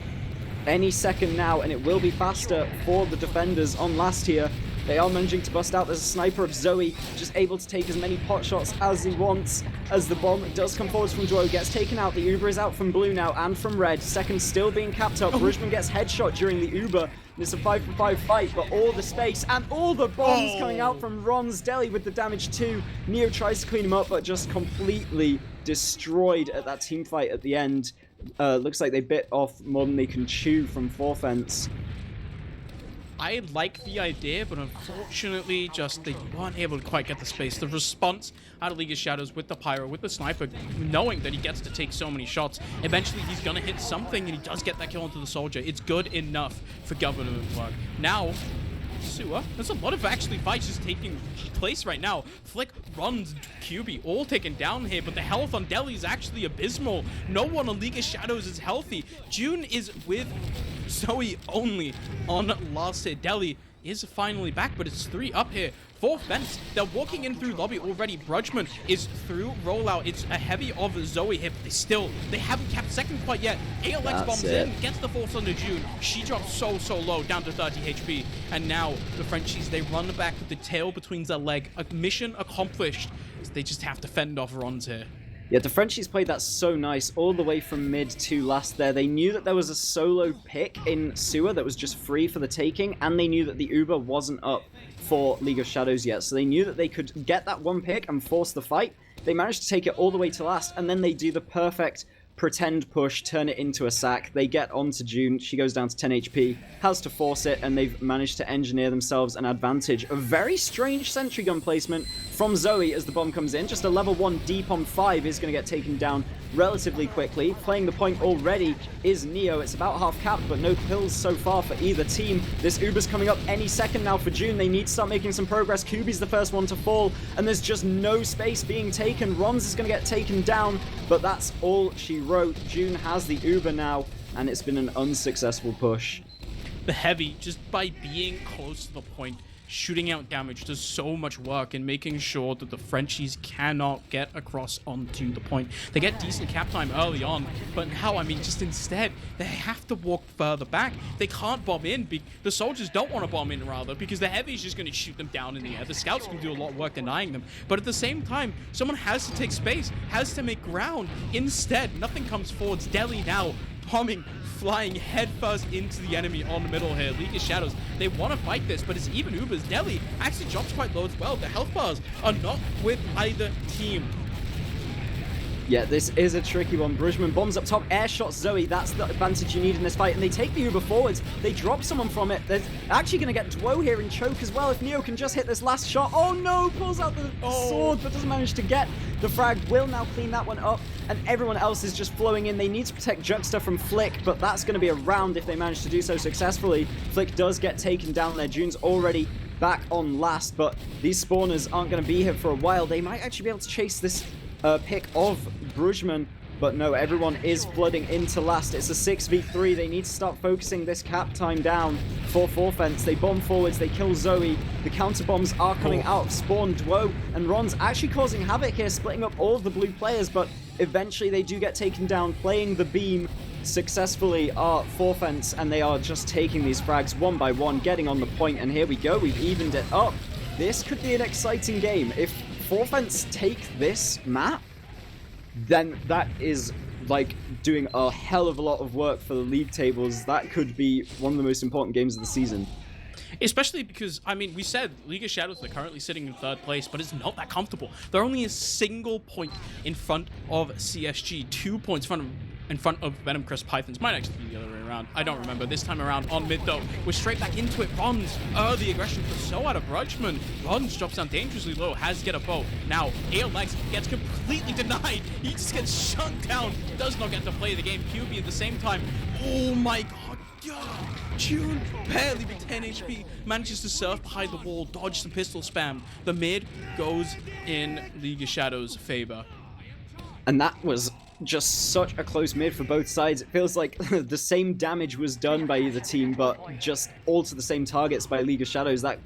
Speaker 2: any second now, and it will be faster for the defenders on last here. They are managing to bust out. There's a sniper of Zoe, just able to take as many pot shots as he wants, as the bomb does come forwards from Duo, gets taken out. The Uber is out from blue now and from red. Second still being capped up. Brujman gets headshot during the Uber. It's a 5-for-5 fight, but all the space and all the bombs coming out from Ron's. Deli with the damage too. Neo tries to clean him up, but just completely destroyed at that team fight at the end. Looks like they bit off more than they can chew from Forfence.
Speaker 1: I like the idea, but unfortunately, just they weren't able to quite get the space. The response out of League of Shadows with the Pyro, with the Sniper, knowing that he gets to take so many shots, eventually he's going to hit something, and he does get that kill onto the Soldier. It's good enough for government work. Now, Sewer, there's a lot of actually fights just taking place right now. Flick runs QB all taken down here, but the health on Deli is actually abysmal. No one on League of Shadows is healthy. June is with Zoe only on last hit. Deli is finally back, but it's 3 up here. Forfence, they're walking in through lobby already. Brujman is through rollout. It's a heavy of Zoe here, but they haven't capped second quite yet. ALX bombs in, gets the force under June. She drops so low, down to 30 HP. And now the Frenchies, they run back with the tail between their leg. A mission accomplished. They just have to fend off runs here.
Speaker 2: Yeah, the Frenchies played that so nice all the way from mid to last there. They knew that there was a solo pick in Sewer that was just free for the taking, and they knew that the Uber wasn't up for League of Shadows yet. So they knew that they could get that one pick and force the fight. They managed to take it all the way to last, and then they do the perfect pretend push, turn it into a sack. They get onto June. She goes down to 10 HP, has to force it, and they've managed to engineer themselves an advantage. A very strange sentry gun placement from Zoe as the bomb comes in. Just a level 1 deep on 5 is going to get taken down relatively quickly. Playing the point already is Neo. It's about half capped, but no kills so far for either team. This Uber's coming up any second now for June. They need to start making some progress. Kubi's the first one to fall, and there's just no space being taken. Rons is going to get taken down, but that's all she wrote. June has the Uber now, and it's been an unsuccessful push.
Speaker 1: The Heavy, just by being close to the point, shooting out damage, does so much work in making sure that the Frenchies cannot get across onto the point. They get decent cap time early on, but now, I mean, just instead, they have to walk further back. They can't bomb in. The soldiers don't want to bomb in, rather, because the Heavy is just going to shoot them down in the air. The scouts can do a lot of work denying them, but at the same time, someone has to take space, has to make ground. Instead, nothing comes forwards. Delhi now bombing, flying headfirst into the enemy on the middle here. League of Shadows, they want to fight this, but it's even Uber's. Delhi actually drops quite low as well. The health bars are not with either team.
Speaker 2: Yeah, this is a tricky one. Brujman bombs up top, air shots Zoe. That's the advantage you need in this fight. And they take the Uber forwards. They drop someone from it. They're actually going to get Dwo here and choke as well if Neo can just hit this last shot. Oh no, pulls out the sword, but doesn't manage to get the frag. Will now clean that one up, and everyone else is just flowing in. They need to protect Juxta from Flick, but that's going to be a round if they manage to do so successfully. Flick does get taken down there. June's already back on last, but these spawners aren't going to be here for a while. They might actually be able to chase this pick of Brujman, but no, everyone is flooding into last. It's a 6v3. They need to start focusing this cap time down for Forfence. They bomb forwards, they kill Zoe. The counter bombs are coming out of spawn. Dwo and Ron's actually causing havoc here, splitting up all of the blue players, but eventually they do get taken down. Playing the beam successfully are Forfence, and they are just taking these frags one by one, getting on the point, and here we go. We've evened it up. This could be an exciting game. If Forfence take this map, then that is like doing a hell of a lot of work for the league tables. That could be one of the most important games of the season.
Speaker 1: Especially because, I mean, we said League of Shadows, they're currently sitting in 3rd place, but it's not that comfortable. They're only a single point in front of CSG, 2 points in front of Venom Crest Pythons. Might actually be the other way around. I don't remember. This time around on mid, though, we're straight back into it. Rons, the aggression was so out of Brujman. Rons drops down dangerously low, has to get a bow. Now, ALX gets completely denied. He just gets shut down, does not get to play the game. QB at the same time. Oh my god. June, barely with 10 HP, manages to surf behind the wall, dodge some pistol spam. The mid goes in League of Shadows' favor.
Speaker 2: And that was just such a close mid for both sides. It feels like the same damage was done by either team, but just all to the same targets by League of Shadows. That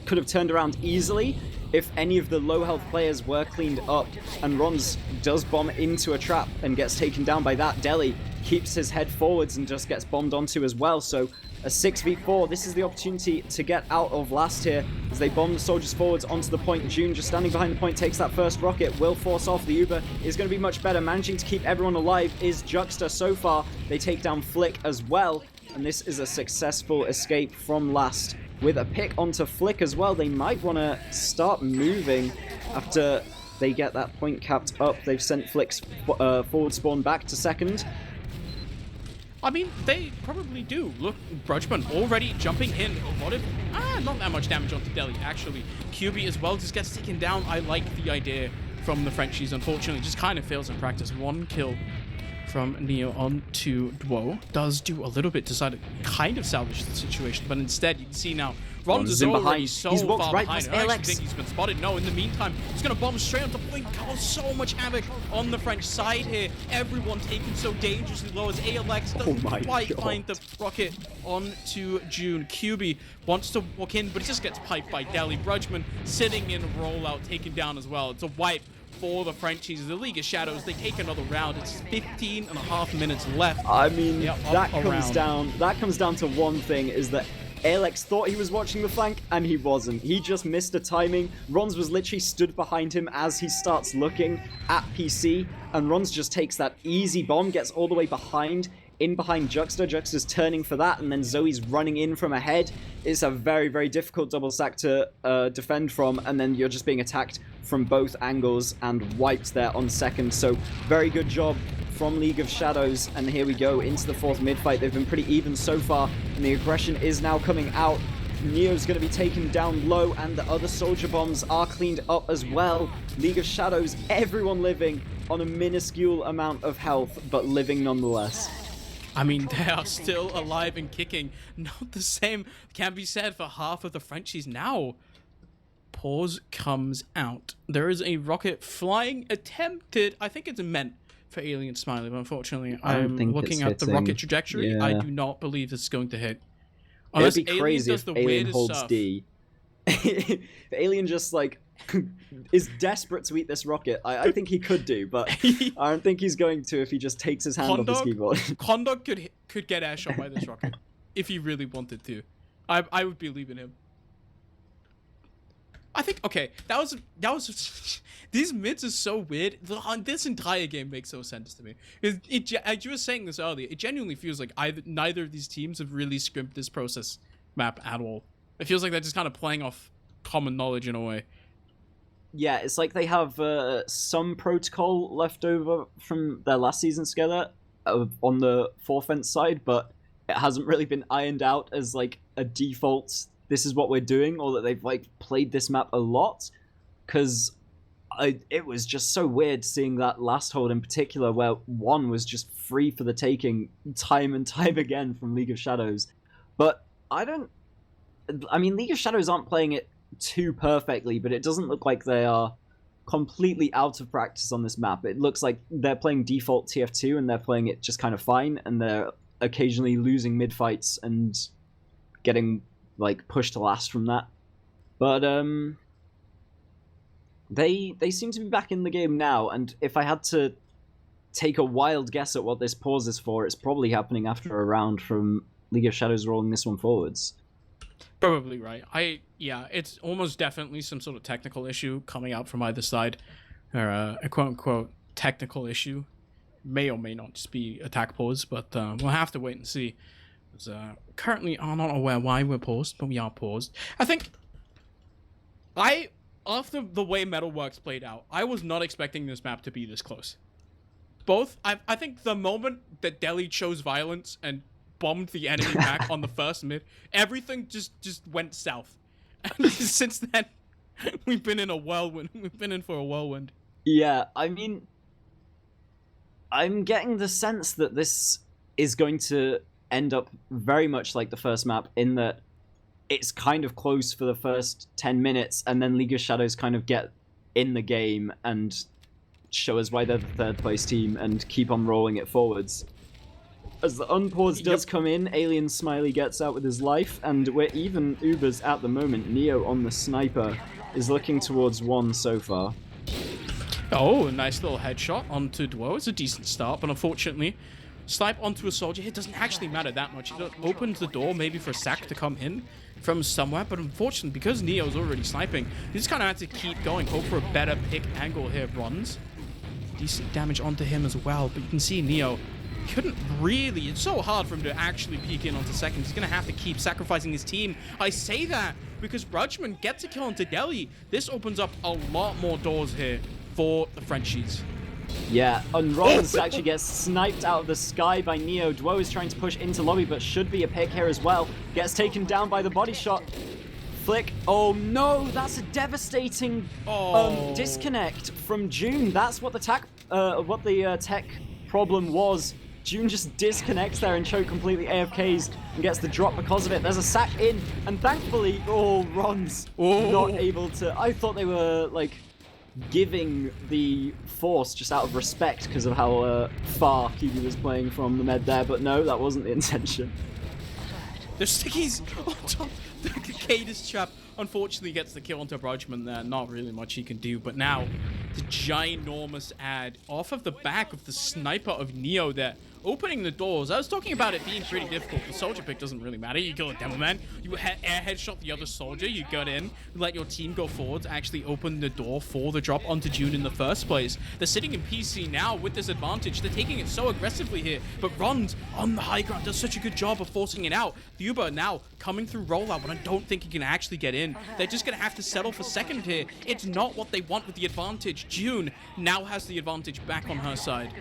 Speaker 2: could have turned around easily if any of the low health players were cleaned up. And Rons does bomb into a trap and gets taken down by that. Deli keeps his head forwards and just gets bombed onto as well. So a 6v4. This is the opportunity to get out of last here as they bomb the soldiers forwards onto the point. June just standing behind the point takes that first rocket, will force off. The Uber is going to be much better. Managing to keep everyone alive is Juxta so far. They take down Flick as well, and this is a successful escape from last. With a pick onto Flick as well, they might want to start moving after they get that point capped up. They've sent Flick's forward spawn back to 2nd.
Speaker 1: I mean, they probably do. Look, Brujman already jumping in. A lot of, not that much damage onto Delhi, actually. QB as well just gets taken down. I like the idea from the Frenchies. Unfortunately, just kind of fails in practice. 1 kill from Neo onto Dwo. Does do a little bit to kind of salvage the situation, but instead, you can see now, Rons is already so far behind. I actually think he's been spotted. No, in the meantime, he's going to bomb straight onto point. Cause so much havoc on the French side here. Everyone taken so dangerously low as ALX doesn't quite find the rocket onto June. QB wants to walk in, but it just gets piped by Delhi. Brujman sitting in rollout, taken down as well. It's a wipe for the Frenchies. The League of Shadows, they take another round. It's 15.5 minutes left.
Speaker 2: I mean, that comes down to one thing, is that Alex thought he was watching the flank, and he wasn't. He just missed the timing. Rons was literally stood behind him as he starts looking at PC, and Rons just takes that easy bomb, gets all the way behind Juxta. Juxta's turning for that, and then Zoe's running in from ahead. It's a very, very difficult double stack to defend from, and then you're just being attacked from both angles and wiped there on 2nd. So very good job from League of Shadows, and here we go into the fourth mid-fight. They've been pretty even so far, and the aggression is now coming out. Neo's going to be taken down low, and the other soldier bombs are cleaned up as well. League of Shadows, everyone living on a minuscule amount of health, but living nonetheless.
Speaker 1: I mean, they are still alive and kicking. Not the same can be said for half of the Frenchies now. Pause comes out. There is a rocket flying, attempted. I think it's meant for Alien Smiley, but unfortunately, I'm looking at the rocket trajectory. Yeah. I do not believe this is going to hit.
Speaker 2: Unless it'd be crazy if Alien holds stuff. D. Alien just, like, is desperate to eat this rocket. I think he could do, but I don't think he's going to if he just takes his hand off his keyboard.
Speaker 1: Condog could get airshot by this rocket if he really wanted to. I would believe in him. I think, okay, that was these mids are so weird. This entire game makes no sense to me. As you were saying this earlier, it genuinely feels like neither of these teams have really scrimped this process map at all. It feels like they're just kind of playing off common knowledge in a way.
Speaker 2: Yeah, it's like they have some protocol left over from their last season together on the forefront side, but it hasn't really been ironed out as like a default, this is what we're doing, or that they've like played this map a lot, because it was just so weird seeing that last hold in particular where one was just free for the taking time and time again from League of Shadows. But I mean, League of Shadows aren't playing it too perfectly, but it doesn't look like they are completely out of practice on this map. It looks like they're playing default TF2 and they're playing it just kind of fine, and they're occasionally losing mid-fights and getting like pushed to last from that. But they seem to be back in the game now, and if I had to take a wild guess at what this pause is for, it's probably happening after a round from League of Shadows rolling this one forwards.
Speaker 1: Probably right. Yeah, it's almost definitely some sort of technical issue coming out from either side, or a quote-unquote technical issue. May or may not just be attack pause, but we'll have to wait and see. Currently are not aware why we're paused, but we are paused. I think after the way Metalworks played out, I was not expecting this map to be this close. I think the moment that Delhi chose violence and bombed the enemy back on the first mid, everything just went south. And since then, we've been in a whirlwind. We've been in for a whirlwind.
Speaker 2: Yeah, I mean, I'm getting the sense that this is going to end up very much like the first map, in that it's kind of close for the first 10 minutes, and then League of Shadows kind of get in the game and show us why they're the third place team and keep on rolling it forwards. As the unpause does come in, Alien Smiley gets out with his life, and we're even Ubers at the moment. Neo on the sniper is looking towards one so far.
Speaker 1: Oh, a nice little headshot onto Duo. It's a decent start, but unfortunately, snipe onto a soldier, it doesn't actually matter that much. It opens the door maybe for Sack to come in from somewhere, but unfortunately, because Neo's already sniping, you just kind of have to keep going, hope for a better pick angle here. Runs. Decent damage onto him as well, but you can see Neo couldn't really, it's so hard for him to actually peek in onto second. He's going to have to keep sacrificing his team. I say that because Rudgman gets a kill onto Delhi. This opens up a lot more doors here for the Frenchies.
Speaker 2: Yeah, and Rollins actually gets sniped out of the sky by Neo. Duo is trying to push into lobby, but should be a pick here as well. Gets taken down by the body shot. Flick. Oh no, that's a devastating disconnect from June. That's what the tech problem was. June just disconnects there and Choke completely AFKs and gets the drop because of it. There's a sack in, and thankfully, Ron's not able to. I thought they were like giving the force just out of respect because of how far Kiwi was playing from the med there, but no, that wasn't the intention.
Speaker 1: The stickies on top. The Cadus trap unfortunately gets the kill onto Rudgman there. Not really much he can do, but now the ginormous ad off of the back of the sniper of Neo there. opening the doors. I was talking about it being pretty difficult. The soldier pick doesn't really matter. You kill a demo man, you air headshot the other soldier, you get in, let your team go forward to actually open the door for the drop onto June in the first place. They're sitting in PC now with this advantage. They're taking it so aggressively here, but Rons on the high ground does such a good job of forcing it out. The Uber now coming through rollout, but I don't think he can actually get in. They're just going to have to settle for second here. It's not what they want with the advantage. June now has the advantage back on her side.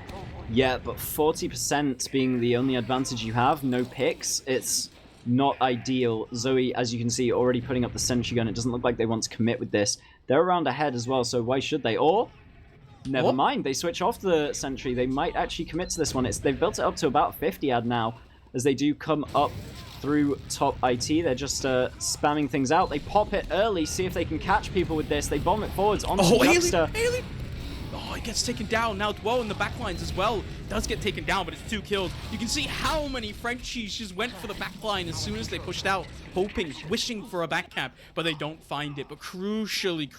Speaker 2: Yeah, but 40% being the only advantage you have, no picks, it's not ideal. Zoe, as you can see, already putting up the sentry gun. It doesn't look like they want to commit with this. They're around ahead as well, so why should they? Or, never mind, they switch off the sentry. They might actually commit to this one. They've built it up to about 50 ad now, as they do come up through top IT. They're just spamming things out. They pop it early, see if they can catch people with this. They bomb it forwards onto Juxta.
Speaker 1: Oh, he gets taken down. Now Dwo in the backlines as well does get taken down, but it's 2 kills. You can see how many Frenchies just went for the backline as soon as they pushed out, hoping, wishing for a backcap, but they don't find it. But crucially,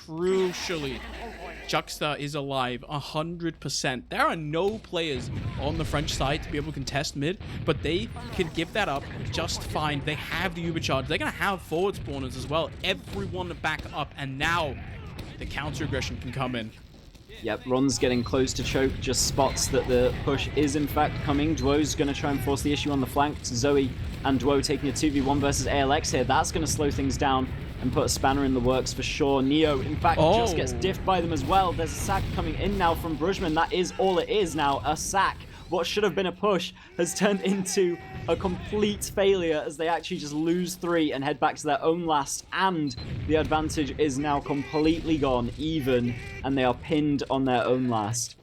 Speaker 1: Juxta is alive 100%. There are no players on the French side to be able to contest mid, but they can give that up just fine. They have the Uber charge. They're going to have forward spawners as well. Everyone back up, and now the counter aggression can come in.
Speaker 2: Yep, Ron's getting close to choke, just spots that the push is in fact coming. Dwo's going to try and force the issue on the flank. Zoe and Dwo taking a 2v1 versus ALX here. That's going to slow things down and put a spanner in the works for sure. Neo, in fact, just gets diffed by them as well. There's a sack coming in now from Brujman. That is all it is now, a sack. What should have been a push has turned into a complete failure as they actually just lose 3 and head back to their own last, and the advantage is now completely gone, even, and they are pinned on their own last.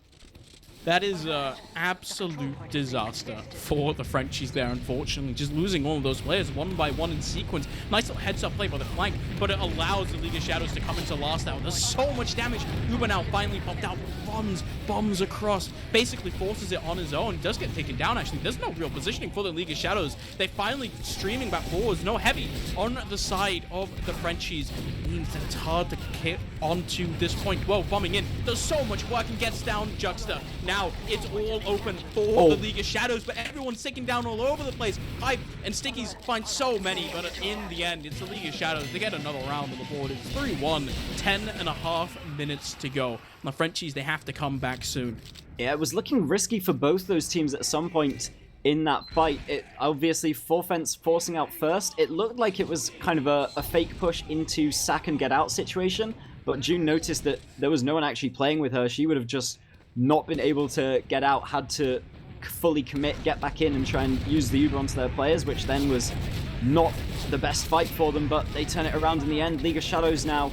Speaker 1: That is an absolute disaster for the Frenchies there, unfortunately. Just losing all of those players one by one in sequence. Nice little heads-up play by the flank, but it allows the League of Shadows to come into last hour. There's so much damage. Uber now finally popped out, runs, bombs across, basically forces it on his own. Does get taken down, actually. There's no real positioning for the League of Shadows. They finally streaming back forwards. No heavy on the side of the Frenchies. Means that it's hard to get onto this point. Whoa, bombing in. Does so much work and gets down Juxta. Now it's all open for the League of Shadows, but everyone's taking down all over the place. Hype and Stickies find so many, but in the end, it's the League of Shadows. They get another round on the board. It's 3-1, 10.5 minutes to go. And the Frenchies, they have to come back soon.
Speaker 2: Yeah, it was looking risky for both those teams at some point in that fight. It obviously, Forfence forcing out first. It looked like it was kind of a fake push into sack and get out situation, but June noticed that there was no one actually playing with her. She would have just not been able to get out, had to fully commit, get back in and try and use the Uber onto their players, which then was not the best fight for them, but they turn it around in the end. League of Shadows now.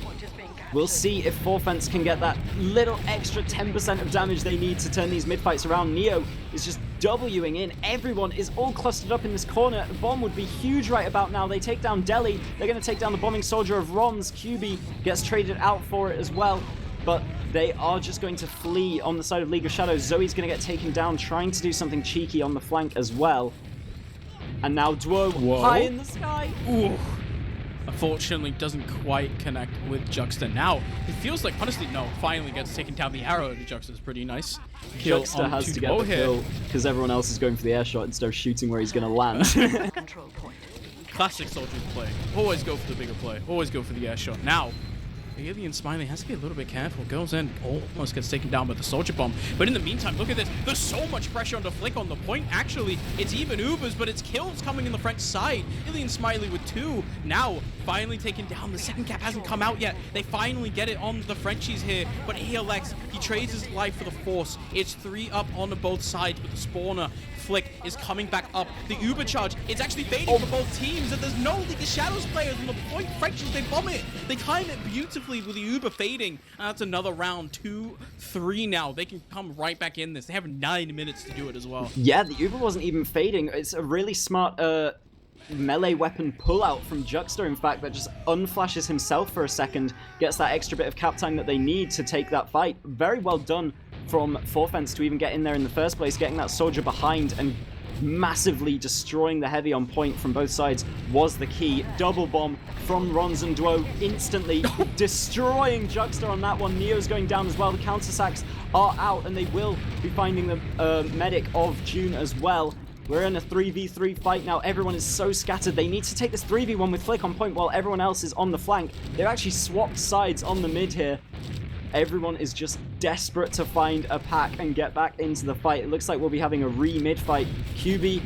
Speaker 2: We'll see if Forfence can get that little extra 10% of damage they need to turn these mid-fights around. Neo is just Wing in. Everyone is all clustered up in this corner. The bomb would be huge right about now. They take down Deli. They're going to take down the bombing soldier of Rons. QB gets traded out for it as well. But they are just going to flee on the side of League of Shadows. Zoe's going to get taken down, trying to do something cheeky on the flank as well. And now Dwo high in the sky.
Speaker 1: Ooh. Unfortunately, doesn't quite connect with Juxta. Now, it feels like, honestly, no, finally gets taken down. The arrow to Juxta is pretty nice. Kill
Speaker 2: Juxta has to get the kill because everyone else is going for the air shot instead of shooting where he's going to land.
Speaker 1: Classic Soldiers play. Always go for the bigger play. Always go for the air shot. Now, the Alien Smiley has to be a little bit careful. Goes in, almost gets taken down by the soldier bomb. But in the meantime, look at this. There's so much pressure on the Flick on the point. Actually, it's even Ubers, but it's kills coming in the French side. Alien Smiley with 2. Now, finally taken down. The second cap hasn't come out yet. They finally get it on the Frenchies here. But ALX, he trades his life for the Force. It's 3 up on both sides, but the spawner Flick is coming back up. The Uber charge, it's actually fading for both teams, and there's no League of Shadows players on the point. Frenchies, they bomb it. They time it beautifully with the Uber fading. And that's another round. 2-3 now. They can come right back in this. They have 9 minutes to do it as well.
Speaker 2: Yeah, the Uber wasn't even fading. It's a really smart melee weapon pullout from Juxta, in fact, that just unflashes himself for a second, gets that extra bit of cap time that they need to take that fight. Very well done from Forfence to even get in there in the first place, getting that soldier behind and massively destroying the heavy on point from both sides was the key. Double bomb from Ronz and Duo, instantly destroying Juxta on that one. Neo's going down as well. The counter sacks are out, and they will be finding the medic of June as well. We're in a 3v3 fight now. Everyone is so scattered. They need to take this 3v1 with Flick on point while everyone else is on the flank. They've actually swapped sides on the mid here. Everyone is just desperate to find a pack and get back into the fight. It looks like we'll be having a re-mid fight. QB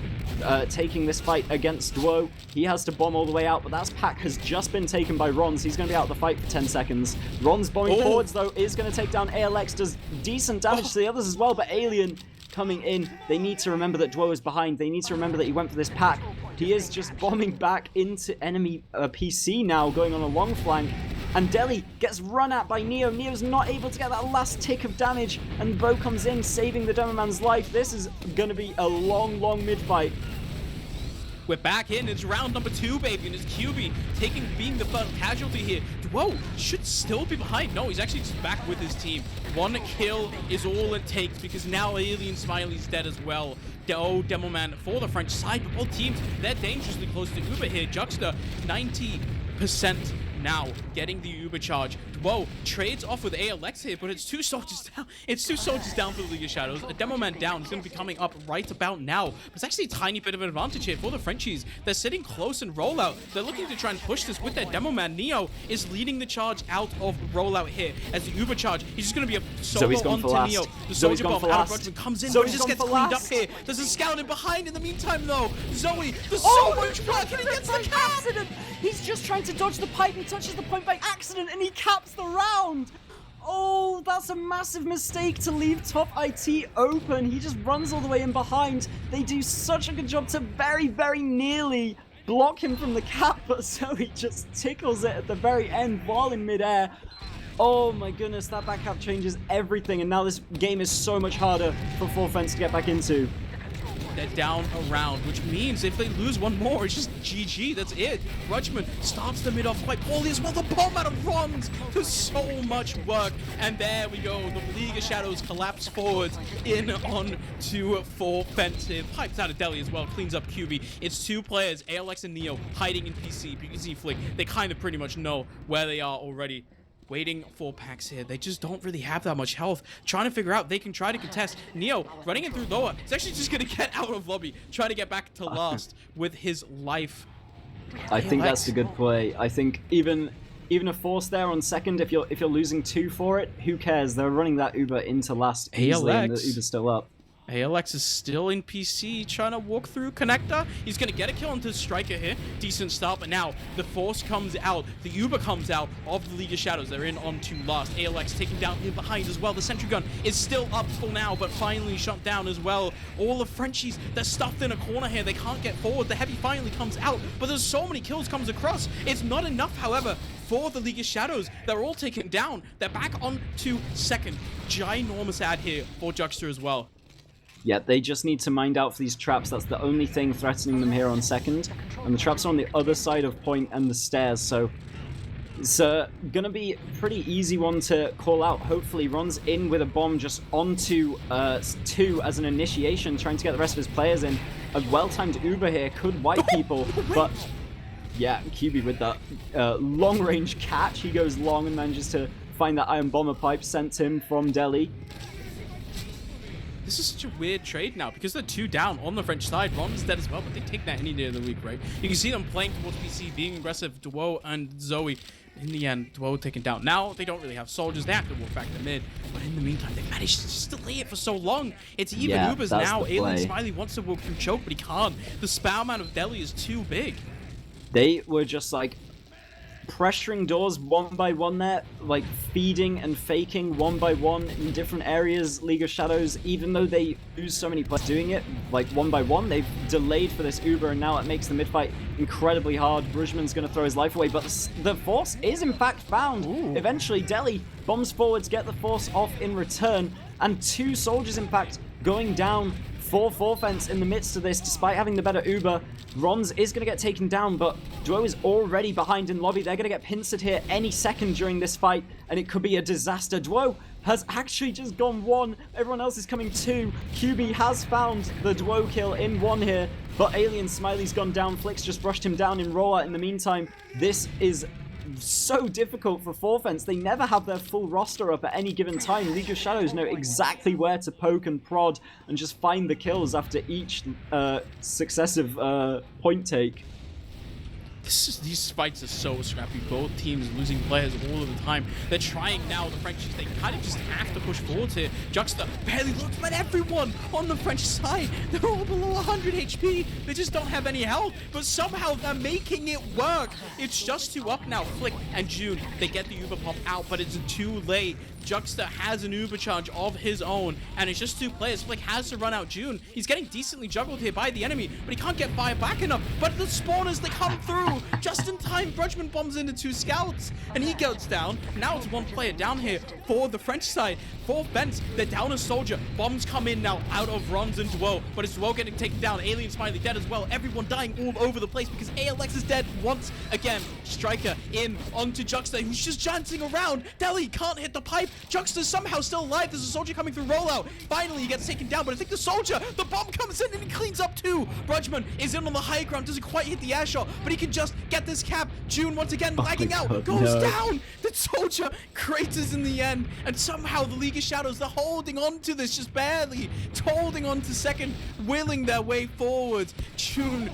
Speaker 2: taking this fight against Duo. He has to bomb all the way out, but that pack has just been taken by Ronz. He's going to be out of the fight for 10 seconds. Ronz bombing forwards, though, is going to take down ALX. Does decent damage to the others as well, but Alien coming in. They need to remember that Duo is behind. They need to remember that he went for this pack. He is just bombing back into enemy PC now, going on a long flank. And Deli gets run at by Neo. Neo's not able to get that last tick of damage, and Bo comes in, saving the Demo Man's life. This is going to be a long, long mid-fight.
Speaker 1: We're back in. It's round number 2, baby, and it's QB being the first casualty here. Whoa, should still be behind. No, he's actually just back with his team. 1 kill is all it takes, because now Alien Smiley's dead as well. Demo Man for the French side, but both teams, they're dangerously close to Uber here. Juxta, 90% now, getting the Uber charge. Whoa, trades off with ALX here, but it's 2 soldiers down. It's 2 soldiers down for the League of Shadows. A Demo Man down is going to be coming up right about now. But it's actually a tiny bit of an advantage here for the Frenchies. They're sitting close in rollout. They're looking to try and push this with their Demo Man. Neo is leading the charge out of rollout here as the Uber charge. He's just going to be a solo onto Neo. The soldier bomb out of Rudgman comes in, but he just gets cleaned up here. There's a scout in behind in the meantime, though. Zoe, there's so much work, and he gets the
Speaker 2: accident. He's just trying to dodge the pipe. He touches the point by accident, and he caps the round. Oh, that's a massive mistake to leave top IT open. He just runs all the way in behind. They do such a good job to very, very nearly block him from the cap, but Zoe just tickles it at the very end while in midair. Oh my goodness, that back cap changes everything, and now this game is so much harder for Forfence to get back into.
Speaker 1: They're down a round, which means if they lose one more, it's just GG. That's it. Rudgman starts the mid off quite poorly as well. The bomb out of Ronz. There's so much work. And there we go. The League of Shadows collapse forwards in on to Forfence. Pipes out of Deli as well. Cleans up QB. It's 2 players, ALX and Neo, hiding in PC. You can see Flick. They kind of pretty much know where they are already. Waiting for packs here. They just don't really have that much health. Trying to figure out they can try to contest. Neo running in through lower. He's actually just going to get out of lobby. Try to get back to last with his life.
Speaker 2: I think that's a good play. I think even a force there on second, if you're losing 2 for it, who cares? They're running that Uber into last easily, and the Uber's still up.
Speaker 1: ALX is still in PC, trying to walk through connector. He's going to get a kill onto Striker here. Decent start, but now the Force comes out. The Uber comes out of the League of Shadows. They're in on to last. ALX taking down in behind as well. The Sentry Gun is still up for now, but finally shut down as well. All the Frenchies, they're stuffed in a corner here. They can't get forward. The Heavy finally comes out, but there's so many kills comes across. It's not enough, however, for the League of Shadows. They're all taken down. They're back on to second. Ginormous ad here for Juxta as well.
Speaker 2: Yeah, they just need to mind out for these traps. That's the only thing threatening them here on second. And the traps are on the other side of point and the stairs, so it's going to be a pretty easy one to call out. Hopefully, runs in with a bomb just onto 2 as an initiation, trying to get the rest of his players in. A well-timed Uber here could wipe people, but yeah, QB with that long-range catch. He goes long and manages to find that Iron Bomber pipe sent him from Delhi.
Speaker 1: This is such a weird trade now, because they're 2 down on the French side. Ron's dead as well, but they take that any day of the week, right? You can see them playing towards PC, being aggressive. Duo and Zoe, in the end, Duo taken down. Now, they don't really have soldiers. They have to walk back to mid. But in the meantime, they've managed to just delay it for so long. It's even Ubers now. Alien Smiley wants to walk through choke, but he can't. The spam out of Delhi is too big.
Speaker 2: They were just like pressuring doors one by one there, like feeding and faking one by one in different areas. League of Shadows, even though they lose so many players doing it like one by one, they've delayed for this Uber, and now it makes the mid fight incredibly hard. Brujman's going to throw his life away, but the Force is in fact found. Ooh. Eventually, Delhi bombs forwards, get the Force off in return, and 2 soldiers in fact going down for Forfence in the midst of this, despite having the better Uber. Rons is going to get taken down, but Duo is already behind in lobby. They're going to get pincered here any second during this fight, and it could be a disaster. Duo has actually just gone 1. Everyone else is coming 2. QB has found the Duo kill in 1 here, but Alien Smiley's gone down. Flicks just brushed him down in Rollout in the meantime. This is so difficult for Forfence. They never have their full roster up at any given time. League of Shadows know exactly where to poke and prod and just find the kills after each successive point take.
Speaker 1: These fights are so scrappy. Both teams losing players all of the time. They're trying now, the Frenchies. They kind of just have to push forward here. Juxta barely looks, but everyone on the French side, they're all below 100 HP. They just don't have any health, but somehow they're making it work. It's just 2 up now. Flick and June, they get the Uber pop out, but it's too late. Juxta has an Uber charge of his own, and it's just 2 players. Flick has to run out June. He's getting decently juggled here by the enemy, but he can't get fire back enough. But the spawners, they come through. Just in time, Brudgman bombs into 2 scouts, and he goes down. Now it's 1 player down here for the French side. For Fence, they're down a soldier. Bombs come in now out of Rons and Duo, but it's Duo getting taken down. Alien Smiley dead as well. Everyone dying all over the place because ALX is dead once again. Striker in onto Juxta, who's just dancing around. Deli can't hit the pipe. Juxta's somehow still alive. There's a soldier coming through rollout. Finally, he gets taken down, but I think the soldier, the bomb comes in and he cleans up too. Brudgman is in on the high ground, doesn't quite hit the air shot, but he can just get this cap. June once again lagging out, goes down. The soldier craters in the end, and somehow the League of Shadows, they're holding on to this just barely, holding on to second, willing their way forward. June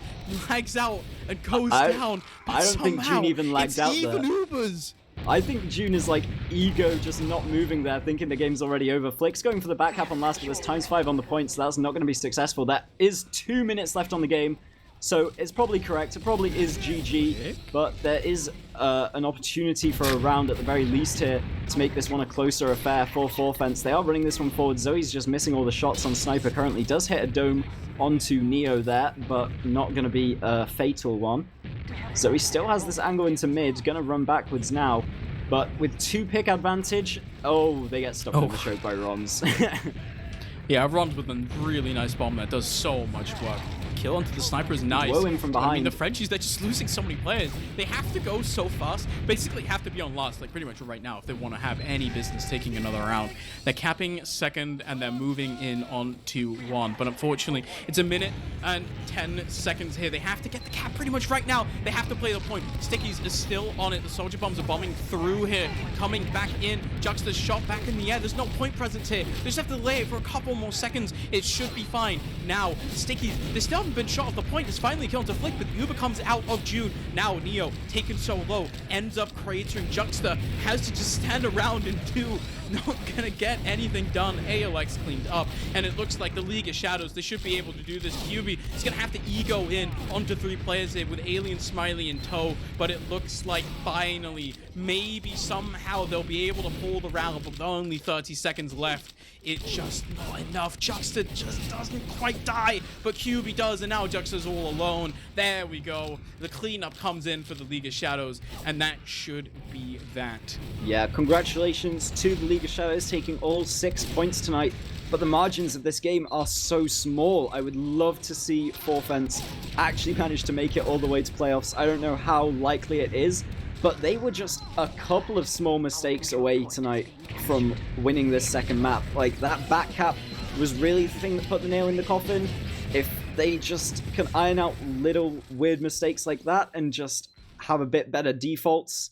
Speaker 1: lags out and goes down. But
Speaker 2: I don't think June even lagged out
Speaker 1: even
Speaker 2: there.
Speaker 1: Ubers.
Speaker 2: I think June is like ego just not moving there, thinking the game's already over. Flick's going for the back cap on last, but there's ×5 on the point, so that's not going to be successful. That is 2 minutes left on the game, so it's probably correct. It probably is GG, but there is an opportunity for a round at the very least here to make this one a closer affair for Forfence. They are running this one forward. Zoe's just missing all the shots on Sniper currently. Does hit a dome onto Neo there, but not going to be a fatal one. So he still has this angle into mid, gonna run backwards now, but with 2 pick advantage, they get stopped on the choke by Rons.
Speaker 1: Yeah, Rons with a really nice bomb that does so much work. Kill onto the sniper is nice.
Speaker 2: Blowing from behind.
Speaker 1: I mean, the Frenchies, they're just losing so many players. They have to go so fast. Basically, have to be on last, like pretty much right now, if they want to have any business taking another round. They're capping second, and they're moving in on to 1. But unfortunately, it's 1 minute and 10 seconds here. They have to get the cap pretty much right now. They have to play the point. Stickies is still on it. The soldier bombs are bombing through here, coming back in. Juxta's shot back in the air. There's no point presence here. They just have to delay it for a couple more seconds. It should be fine. Now, Stickies, they still haven't been shot off the point. It's finally killed to Flick, but the Uber comes out of June. Now, Neo, taken so low, ends up cratering. Juxta has to just stand around and do. Not gonna get anything done. ALX cleaned up, and it looks like the League of Shadows, they should be able to do this. QB is gonna have to ego in onto 3 players here with Alien Smiley in tow, but it looks like finally, maybe somehow they'll be able to pull the round, but with only 30 seconds left. It's just not enough. Juxta just doesn't quite die, but QB does, and now Juxta's all alone. There we go. The cleanup comes in for the League of Shadows, and that should be that.
Speaker 2: Yeah, congratulations to the League of Shadows taking all 6 points tonight, but the margins of this game are so small. I would love to see Forfence actually manage to make it all the way to playoffs. I don't know how likely it is, but they were just a couple of small mistakes away tonight from winning this second map. Like, that back cap was really the thing that put the nail in the coffin. If they just can iron out little weird mistakes like that and just have a bit better defaults,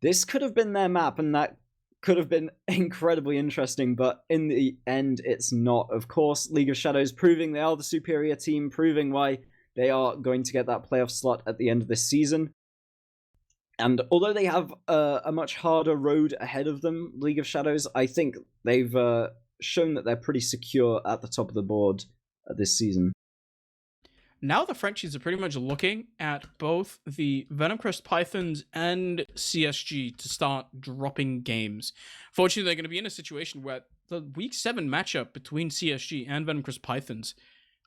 Speaker 2: this could have been their map, and that could have been incredibly interesting, but in the end, it's not. Of course, League of Shadows proving they are the superior team, proving why they are going to get that playoff slot at the end of this season. And although they have a much harder road ahead of them, League of Shadows, I think they've shown that they're pretty secure at the top of the board this season.
Speaker 1: Now the Frenchies are pretty much looking at both the Venomcrest Pythons and CSG to start dropping games. Fortunately, they're going to be in a situation where the Week 7 matchup between CSG and Venomcrest Pythons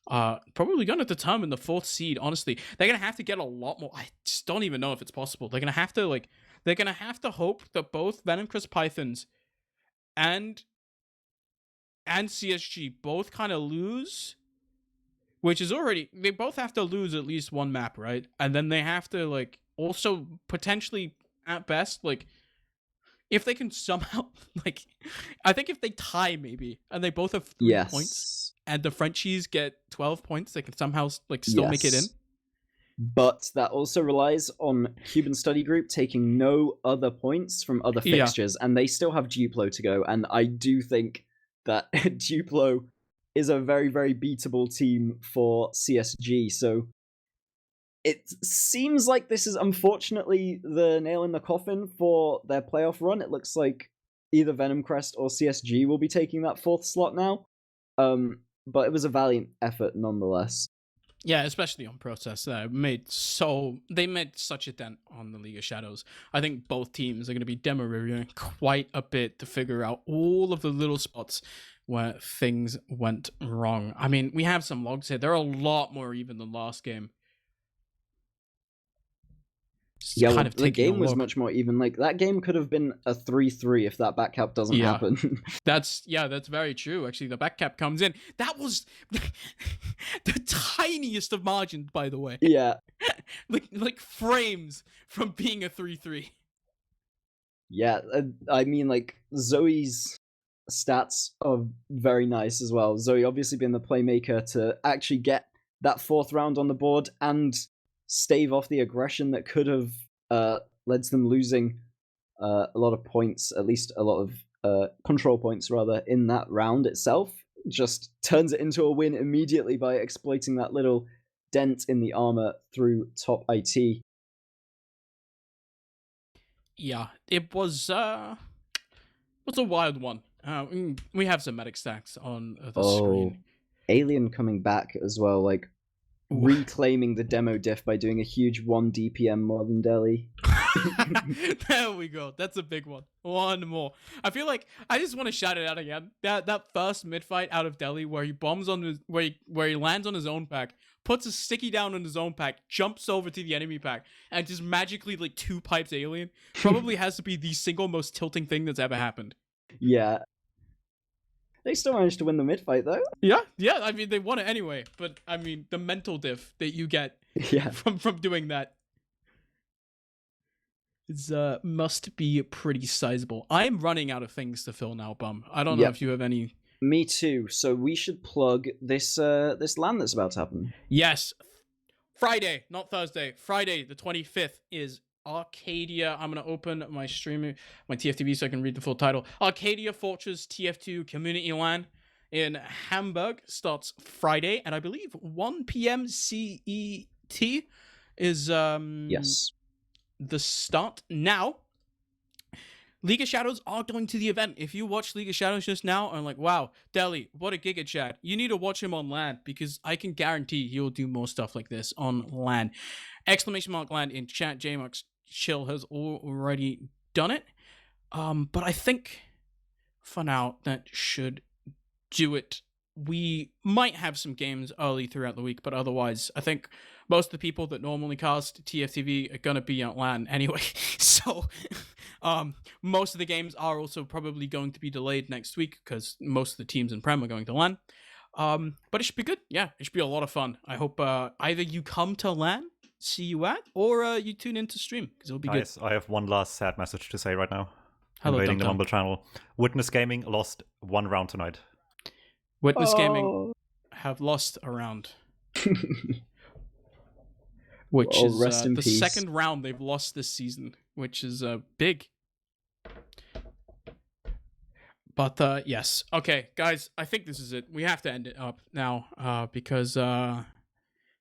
Speaker 1: probably going to determine the 4th seed. Honestly, they're going to have to get a lot more. I just don't even know if it's possible. They're going to have to hope that both Venomcrest Pythons and and CSG both kind of lose, which is already, they both have to lose at least one map, right? And then they have to like also potentially at best like if they can somehow like I think if they tie maybe and they both have 3 points
Speaker 2: Yes.
Speaker 1: and the Frenchies get 12 points, they can somehow like still make it in.
Speaker 2: Yes. But that also relies on Cuban Study Group taking no other points from other
Speaker 1: Yeah.
Speaker 2: fixtures, and they still have Duplo to go. And I do think that Duplo is a very, very beatable team for CSG. So it seems like this is unfortunately the nail in the coffin for their playoff run. It looks like either Venom Crest or CSG will be taking that 4th slot now. But it was a valiant effort nonetheless.
Speaker 1: Yeah, especially on Process. They made such a dent on the League of Shadows. I think both teams are going to be demo reviewing quite a bit to figure out all of the little spots where things went wrong. I mean, we have some logs here. They're a lot more even than last game. Just
Speaker 2: Yeah,
Speaker 1: kind
Speaker 2: well,
Speaker 1: of
Speaker 2: the
Speaker 1: taking a
Speaker 2: game was
Speaker 1: look.
Speaker 2: much more even. Like that game could have been a 3-3 if that back cap doesn't
Speaker 1: Yeah.
Speaker 2: happen.
Speaker 1: That's very true. Actually, the back cap comes in. That was the tiniest of margins, by the way.
Speaker 2: Yeah.
Speaker 1: like frames from being a 3-3.
Speaker 2: Yeah, I mean, like Zoe's stats are very nice as well. Zoe obviously being the playmaker to actually get that 4th round on the board and stave off the aggression that could have led to them losing a lot of points, at least a lot of control points rather, in that round itself. Just turns it into a win immediately by exploiting that little dent in the armor through top IT.
Speaker 1: Yeah, it was a wild one. We have some medic stacks on the screen.
Speaker 2: Alien coming back as well, like reclaiming the demo diff by doing a huge 1 DPM more than Delhi.
Speaker 1: There we go. That's a big one. One more. I feel like I just want to shout it out again. That first mid fight out of Delhi where he bombs on his where he lands on his own pack, puts a sticky down on his own pack, jumps over to the enemy pack, and just magically like 2 pipes Alien. Probably has to be the single most tilting thing that's ever happened.
Speaker 2: Yeah. They still managed to win the mid fight though.
Speaker 1: Yeah. I mean, they won it anyway. But I mean, the mental diff that you get from doing that is must be pretty sizable. I'm running out of things to fill now, Bum. I don't know if you have any.
Speaker 2: Me too. So we should plug this LAN that's about to happen.
Speaker 1: Yes, Friday, not Thursday. Friday, the 25th is Arcadia. I'm gonna open my stream, my TFTV, so I can read the full title. Arcadia Fortress TF2 Community LAN in Hamburg starts Friday, and I believe 1 p.m. CET is
Speaker 2: yes,
Speaker 1: the start. Now, League of Shadows are going to the event. If you watch League of Shadows just now and like, wow, Deli, what a giga chat, you need to watch him on LAN because I can guarantee he'll do more stuff like this on LAN. Exclamation mark LAN in chat. JMax Chill has already done it. But I think for now that should do it. We might have some games early throughout the week, but otherwise, I think most of the people that normally cast TFTV are gonna be at LAN anyway. So, most of the games are also probably going to be delayed next week because most of the teams in Prem are going to LAN. But it should be good. Yeah, it should be a lot of fun. I hope either you come to LAN, see you at, or you tune into stream because it'll be good.
Speaker 3: I have one last sad message to say right now.
Speaker 1: Hello,
Speaker 3: invading the
Speaker 1: Dum-Dum.
Speaker 3: Mumble channel. Witness Gaming lost 1 round tonight.
Speaker 1: Witness Gaming have lost a round. Which is the
Speaker 2: peace.
Speaker 1: second round they've lost this season, which is big. But yes. Okay, guys, I think this is it. We have to end it up now because I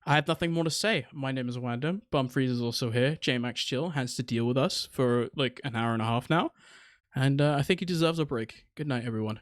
Speaker 1: have nothing more to say. My name is Wanda. Bumfreeze is also here. JMax Chill has to deal with us for like an hour and a half now. And I think he deserves a break. Good night, everyone.